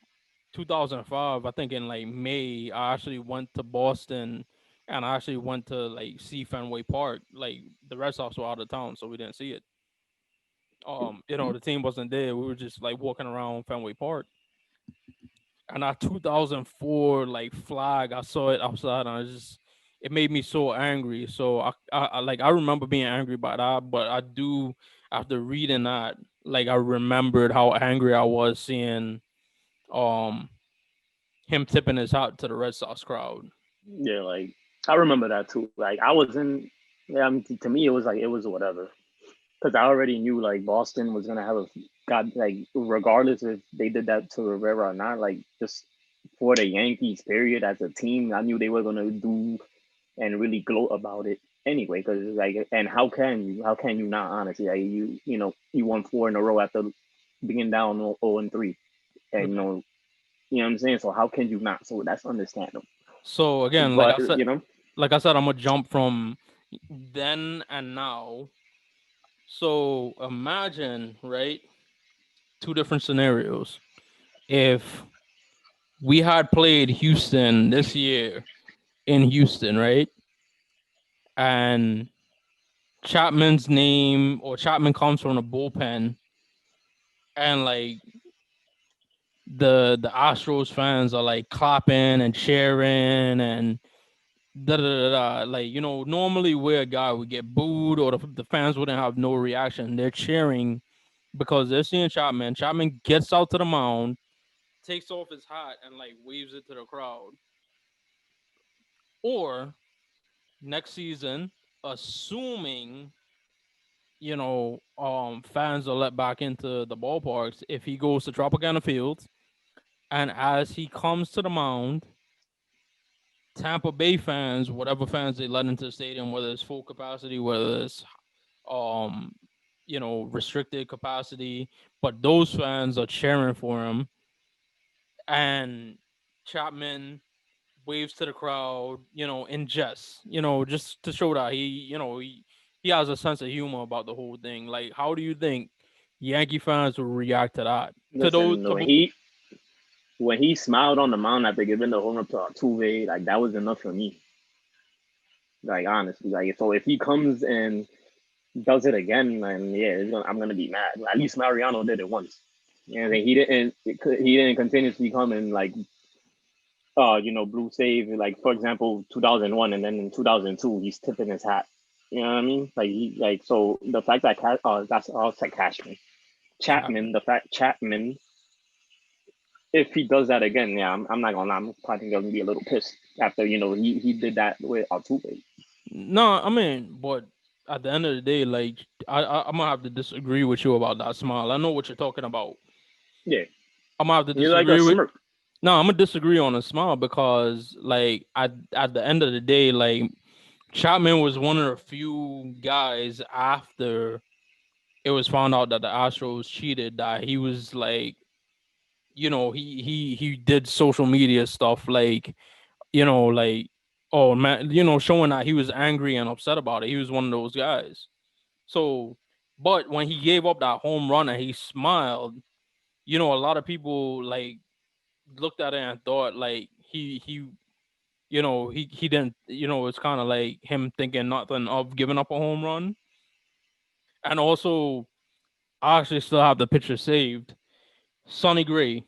2005, I think in like May, I actually went to Boston, and I actually went to like see Fenway Park. Like the Red Sox were out of town, so we didn't see it. The team wasn't there. We were just like walking around Fenway Park. And that 2004 like flag, I saw it outside, and it made me so angry. So I remember being angry by that, but I do, after reading that, like I remembered how angry I was seeing um him tipping his hat to the Red Sox crowd. yeah, like I remember that too. Like I was in, yeah. I mean, to me, it was like it was whatever because I already knew like Boston was gonna have a god like regardless if they did that to Rivera or not. Like just for the Yankees period as a team, I knew they were gonna do. and really gloat about it anyway. Because like, and how can you not, honestly, like, you won four in a row after being down 0-3, and you know what I'm saying. So how can you not? So that's understandable. So again, But like I said, I'm gonna jump from then and now. So imagine, right? Two different scenarios. If we had played Houston this year in Houston, right? And Chapman's name or Chapman comes from the bullpen, and like the Astros fans are like clapping and cheering and da da da da. Like, normally where a guy would get booed or the fans wouldn't have no reaction. They're cheering because they're seeing Chapman. Chapman gets out to the mound, takes off his hat, and like waves it to the crowd. Or next season, assuming fans are let back into the ballparks, if he goes to Tropicana Fields and as he comes to the mound, Tampa Bay fans, whatever fans they let into the stadium, whether it's full capacity, whether it's um, restricted capacity, but those fans are cheering for him, and Chapman waves to the crowd, in jest, just to show that he has a sense of humor about the whole thing. Like, how do you think Yankee fans will react to that? To those, listen, to when he smiled on the mound after giving the home run to Altuve, like that was enough for me. Like honestly, like so if he comes and does it again, then yeah, I'm gonna be mad. At least Mariano did it once. You know, he didn't continuously come and like blue save, like for example 2001, and then in 2002 he's tipping his hat. You know what I mean? Like he like so the fact that that's I'll say Cashman, Chapman, Chapman. the fact Chapman, if he does that again, yeah, I'm not gonna lie, I'm probably gonna be a little pissed after he did that with Altuve. No, I mean, but at the end of the day, like I'm gonna have to disagree with you about that smile. I know what you're talking about. Yeah, I'm gonna have to he's like a disagree with. smirk. No, I'm gonna disagree on a smile because, like, at the end of the day, like Chapman was one of the few guys after it was found out that the Astros cheated that he was like, he did social media stuff like, like, oh man, showing that he was angry and upset about it. He was one of those guys. So, but when he gave up that home run and he smiled, a lot of people like looked at it and thought like he didn't, it's kind of like him thinking nothing of giving up a home run. And also, I actually still have the picture saved. Sonny Gray,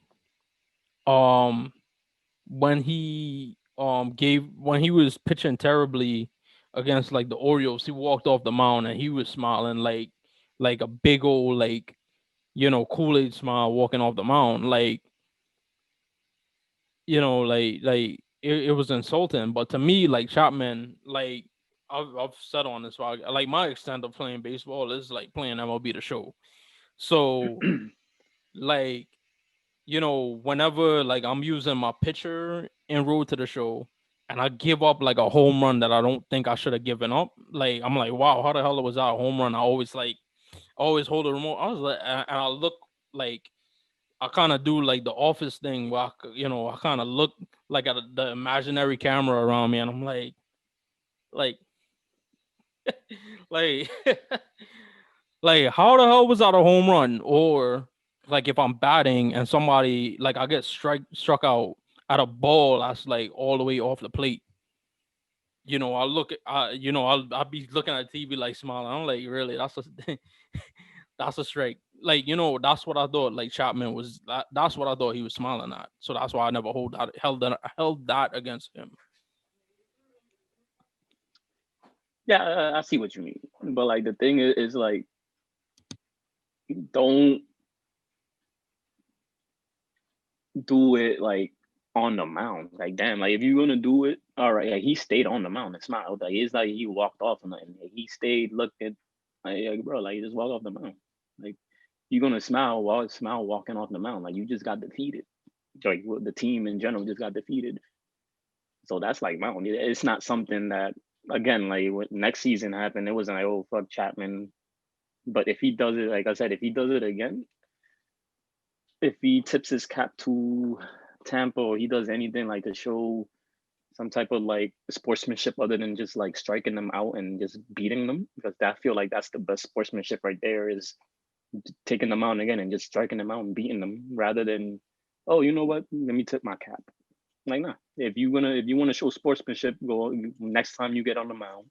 um, when he was pitching terribly against like the Orioles, he walked off the mound and he was smiling like a big old like Kool-Aid smile walking off the mound. Like it was insulting. But to me, like Chapman, like I've said on this, like my extent of playing baseball is like playing MLB the Show. So like whenever like I'm using my pitcher en route to the show and I give up like a home run that I don't think I should have given up, like I'm like, wow, how the hell was that a home run? I always hold the remote. I was like, and I look like I kind of do like the office thing where I kind of look like at the imaginary camera around me, and I'm like, like, like, how the hell was that a home run? Or like if I'm batting and somebody like I get struck out at a ball that's like all the way off the plate. I look at I'll be looking at TV like smiling. I'm like, really? That's a that's a strike. Like, that's what I thought. Like Chapman was that's what I thought he was smiling at. So that's why I never held that against him. Yeah, I see what you mean, but like the thing is like don't do it like on the mound. Like damn, like if you're gonna do it, all right. Like he stayed on the mound and smiled. Like it's like he walked off and nothing. Like, he stayed looking. Like bro, like just walk off the mound. Like you're gonna smile walking off the mound. Like you just got defeated. Like the team in general just got defeated. So that's like mountain. It's not something that, again, like what next season happened, it wasn't like, oh fuck Chapman. But if he does it, like I said, if he does it again, if he tips his cap to Tampa or he does anything like to show some type of like sportsmanship other than just like striking them out and just beating them, because I feel like that's the best sportsmanship right there, is taking them out again and just striking them out and beating them, rather than, oh, you know what, let me tip my cap. Like, nah, if you want to show sportsmanship, go next time you get on the mound,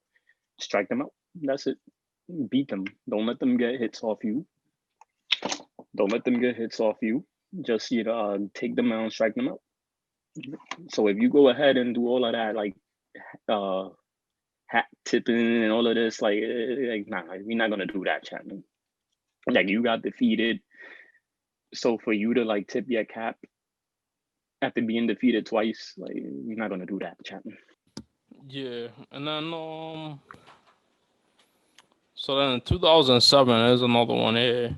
strike them out. That's it. Beat them. Don't let them get hits off you. Don't let them get hits off you. Just take them out and strike them out. So if you go ahead and do all of that, like uh hat tipping and all of this, like nah, we're not gonna do that, Chapman. Like, you got defeated. So for you to like tip your cap after being defeated twice, like, we're not gonna do that, Chapman. Yeah, and then so then in 2007, there's another one here.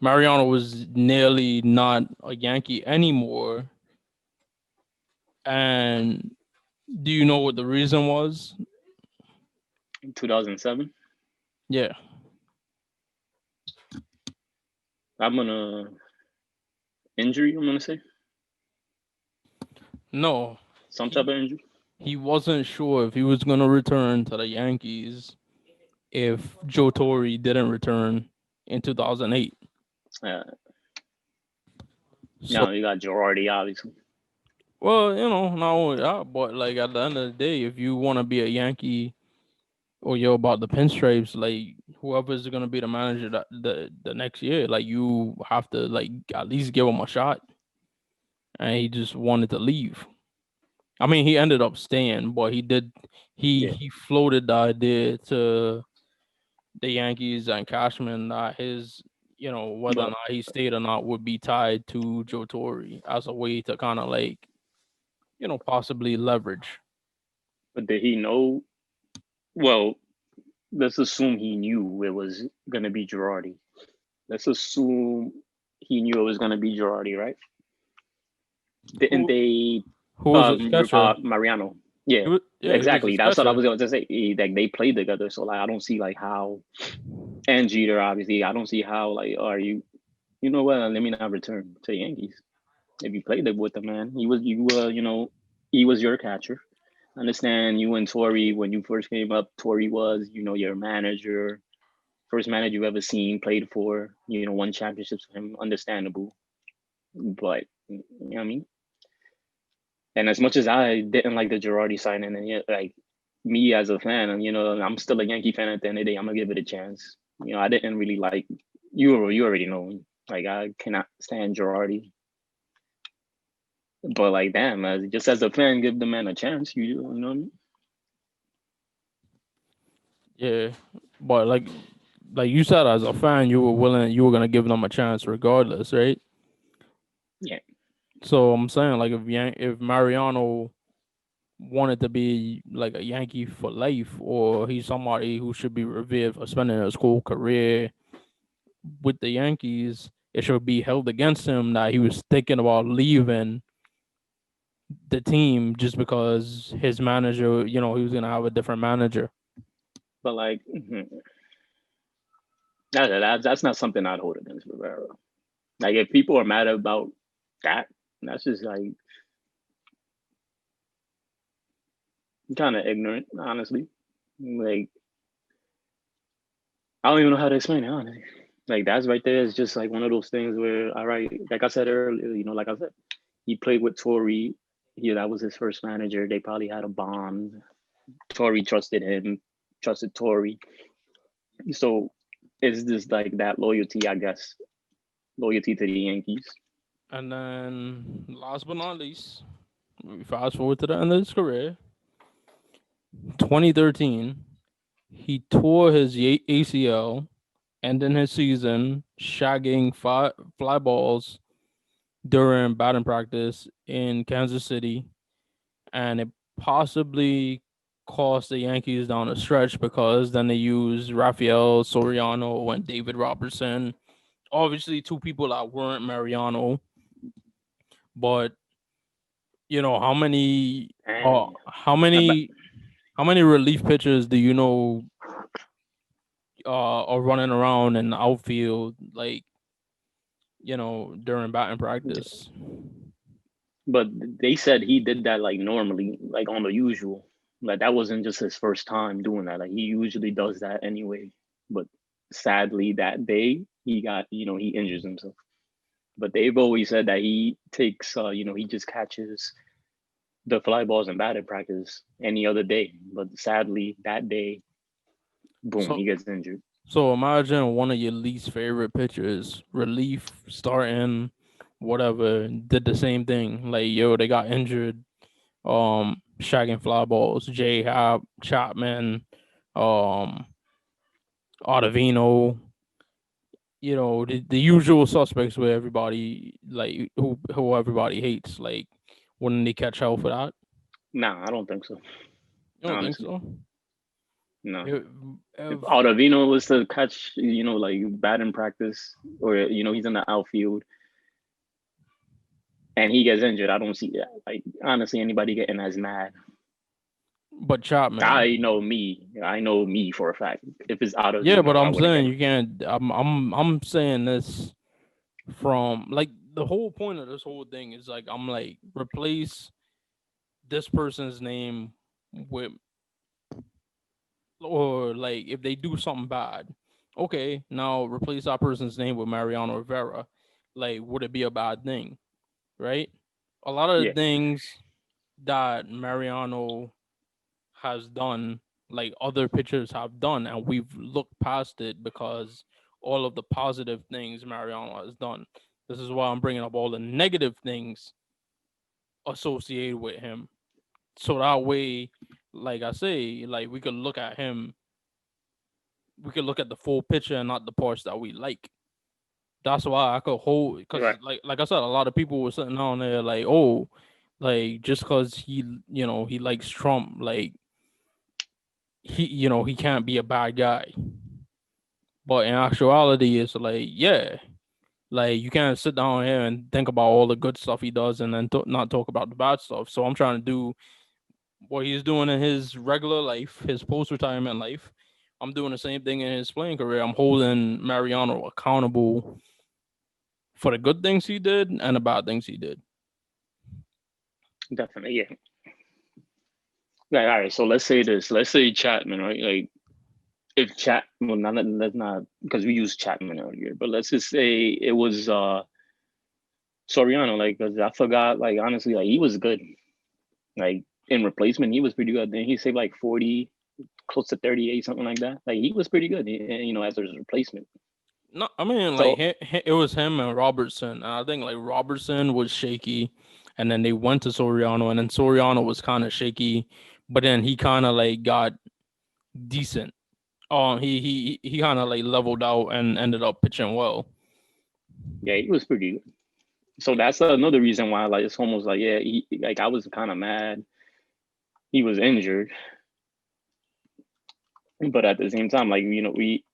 Mariano was nearly not a Yankee anymore, and do you know what the reason was? 2007. Yeah, I'm gonna injury. I'm gonna say no, some type of injury. he wasn't sure if he was gonna return to the Yankees if Joe Torre didn't return in 2008. Uh, So, no, you got Girardi, obviously. well, not only that, but like at the end of the day, if you want to be a Yankee or you're about the pinstripes, like whoever's gonna be the manager the next year, like you have to like at least give him a shot. And he just wanted to leave. I mean, he ended up staying, but Yeah, he floated the idea to the Yankees and Cashman that his whether or but not he stayed or not would be tied to Joe Torre as a way to kind of like possibly leverage. did he know? Well, let's assume he knew it was gonna be Girardi. Let's assume he knew it was gonna be Girardi, right? Didn't Who they? who was his catcher? Mariano. Yeah, He was exactly. his That's what I catcher. was going to say. Like, they played together, so like I don't see like how. And Jeter, obviously, I don't see how. Like, are you? You know what? Let me not return to the Yankees. If you played it with the man, he was your catcher. Understand, you and Torre, when you first came up, Torre was your manager, first manager you ever seen, played for, won championships for him. Understandable, but you know what I mean. And as much as I didn't like the Girardi signing, and yet, like, me as a fan, and I'm still a Yankee fan at the end of the day. I'm gonna give it a chance. I didn't really like you. You already know. Like, I cannot stand Girardi, but like, damn, just as a fan, give the man a chance. You know what I mean? Yeah, but like you said, as a fan, you were gonna give them a chance regardless, right? Yeah, So I'm saying, like, if Mariano wanted to be like a Yankee for life, or he's somebody who should be revered for spending his whole career with the Yankees, it should be held against him that he was thinking about leaving the team just because his manager, he was gonna have a different manager. but like, that's not something I'd hold against Rivera. Like, if people are mad about that, that's just like kind of ignorant, honestly. Like, I don't even know how to explain it, honestly. Like, that's right there is just like one of those things where, all right, like I said earlier, like I said, he played with Torre. Yeah, that was his first manager. They probably had a bond. Torre trusted him, trusted Torre. So it's just like that loyalty, I guess, loyalty to the Yankees. And then, last but not least, we fast forward to the end of his career, 2013. He tore his ACL, ending his season shagging fly balls during batting practice in Kansas City, and it possibly cost the Yankees down the stretch because then they used Rafael Soriano and David Robertson. Obviously, two people that weren't Mariano, but You know how many And how many relief pitchers do you know are running around in the outfield like during batting practice? but they said he did that like normally, like on the usual. Like that wasn't just his first time doing that. Like he usually does that anyway. But sadly, that day he got, he injures himself. But they've always said that he takes, he just catches the fly balls in batting practice any other day. But sadly, that day, boom, So he gets injured. so imagine one of your least favorite pitchers, relief, starting, whatever, did the same thing. Like yo, they got injured. Shagging fly balls, J Hop, Chapman, um, Ottavino. The usual suspects where everybody like who everybody hates. Like, wouldn't they catch hell for that? Nah, I don't think so. You don't think Honestly, so? no. If, If if Ottavino was to catch, like batting practice, or he's in the outfield and he gets injured, I don't see that. Like honestly, anybody getting as mad. but I Chapman, know me. I know me for a fact. If it's yeah, but Ottavino, I I'm wouldn't get saying mad. you can't. I'm saying this from like the whole point of this whole thing is like I'm like replace this person's name with or like if they do something bad, okay, now replace that person's name with Mariano Rivera. Like, would it be a bad thing, right? A lot of Yeah, the things that Mariano has done, like other pitchers have done, and we've looked past it because all of the positive things Mariano has done. This is why I'm bringing up all the negative things associated with him. So that way, like I say, like we could look at the full picture and not the parts that we like. That's why I could hold because right. like I said, a lot of people were sitting down there like, oh, like just because he likes Trump, like he can't be a bad guy. But in actuality, it's like like you can't sit down here and think about all the good stuff he does and then not talk about the bad stuff. So I'm trying to do what he's doing in his regular life, his post retirement life. I'm doing the same thing in his playing career. I'm holding Mariano accountable for the good things he did and the bad things he did. Definitely, yeah. Like, all right. So let's say this. Let's say Chapman, right? Like, if well, not let's not because we used Chapman earlier, but let's just say it was Soriano. Like, because I forgot. Like, honestly, like he was good. Like in replacement, he was pretty good. Then he saved like 40, close to 38, something like that. Like he was pretty good. As his replacement. No, I mean like So it was him and Robertson. And I think like Robertson was shaky, and then they went to Soriano, and then Soriano was kind of shaky, but then he kind of like got decent. He kind of like leveled out and ended up pitching well. yeah, he was pretty good. So that's another reason why like it's almost like yeah, like I was kind of mad he was injured, but at the same time, like we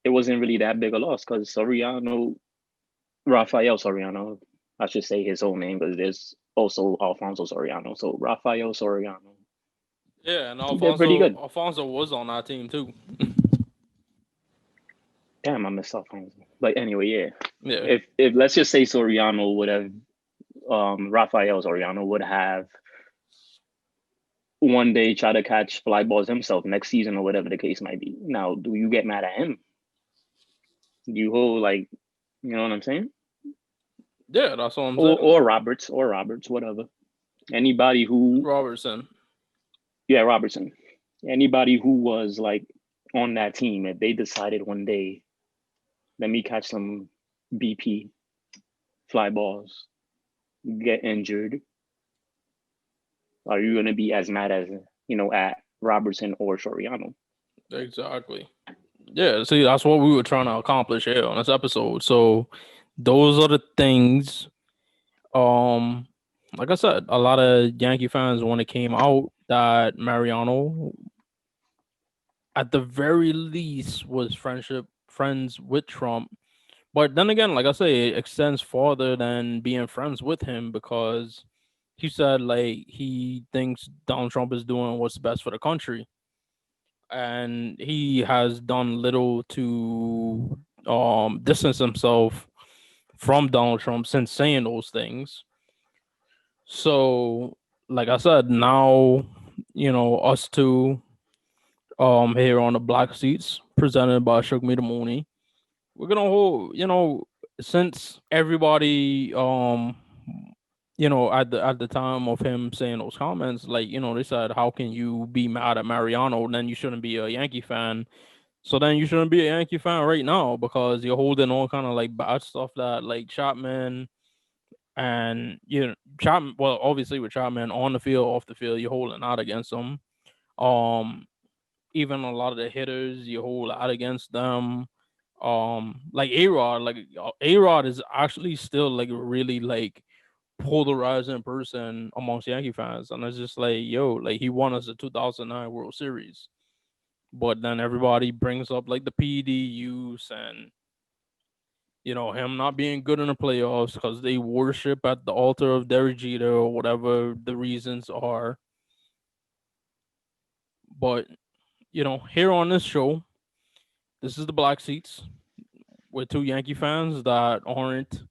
it wasn't really that big a loss because Soriano, Rafael Soriano, I should say his whole name because there's also Alfonso Soriano. So Rafael Soriano, Yeah, and he did pretty good. Alfonso was on that team too. Damn, I missed Alfonso. But anyway, yeah. Yeah, If let's just say Soriano would have, Rafael Soriano would have one day try to catch fly balls himself next season or whatever the case might be. Now, do you get mad at him? You hold like, you know what I'm saying? yeah, that's what I'm Or saying. Roberts, whatever. Anybody who, Robertson. yeah, Robertson. Anybody who was like on that team, if they decided one day, let me catch some BP fly balls, get injured, are you going to be as mad as at Robertson or Soriano? Exactly. Yeah, see, that's what we were trying to accomplish here on this episode. So those are the things. Um, like I said, a lot of Yankee fans when it came out that Mariano, at the very least, was friends with Trump. But then again, like I say, it extends farther than being friends with him because he said like he thinks Donald Trump is doing what's best for the country, and he has done little to distance himself from Donald Trump since saying those things. So, like I said, now us two here on the Black Seats presented by Shook Me the Mooney. We're gonna hold since everybody at the time of him saying those comments, like, they said, how can you be mad at Mariano? Then you shouldn't be a Yankee fan. So then you shouldn't be a Yankee fan right now because you're holding all kind of like bad stuff that like Chapman and Chapman. Well, obviously with Chapman on the field, off the field, you're holding out against them. Um, Even a lot of the hitters, you hold out against them. Like A Rod is actually still like really like polarizing person amongst Yankee fans, and it's just like, yo, like he won us the 2009 World Series, but then everybody brings up like the PD use and him not being good in the playoffs because they worship at the altar of Derek Jeter or whatever the reasons are. But here on this show, this is the Black Seats with two Yankee fans that aren't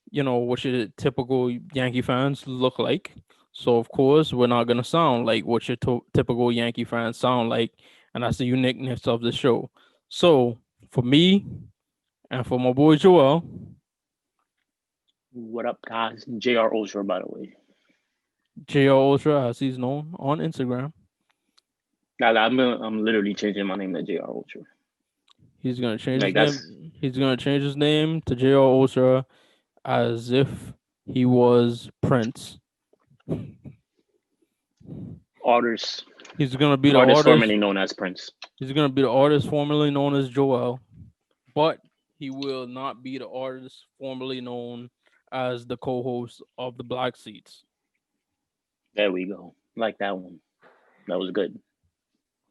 what your typical Yankee fans look like. So of course we're not gonna sound like what your typical Yankee fans sound like, and that's the uniqueness of the show. So for me and for my boy Joel, What up, guys? JR Ultra, by the way. JR Ultra, as he's known on Instagram, I'm literally changing my name to JR Ultra. he's gonna change his Like that's name. He's gonna change his name to JR Ultra as if he was Prince. artist He's gonna be the artist artist. formerly known as Prince. He's gonna be the artist formerly known as Joel, but he will not be the artist formerly known as the co-host of the Black Seats. There we go. Like that one. That was good.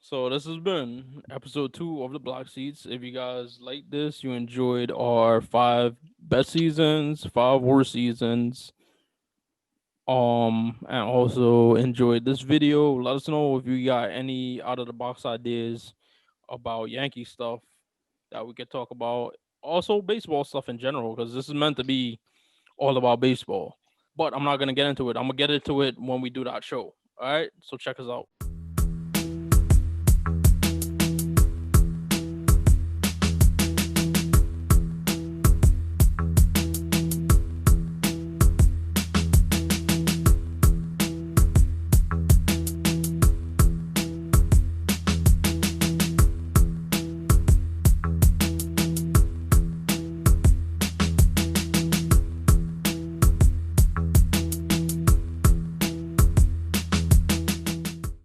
So this has been episode 2 of the Black Seats. If you guys like this, you enjoyed our 5 best seasons, 5 worst seasons, and also enjoyed this video, let us know if you got any out of the box ideas about Yankee stuff that we could talk about. Also baseball stuff in general, because this is meant to be all about baseball. But I'm not gonna get into it. I'm gonna get into it when we do that show. All right. So check us out.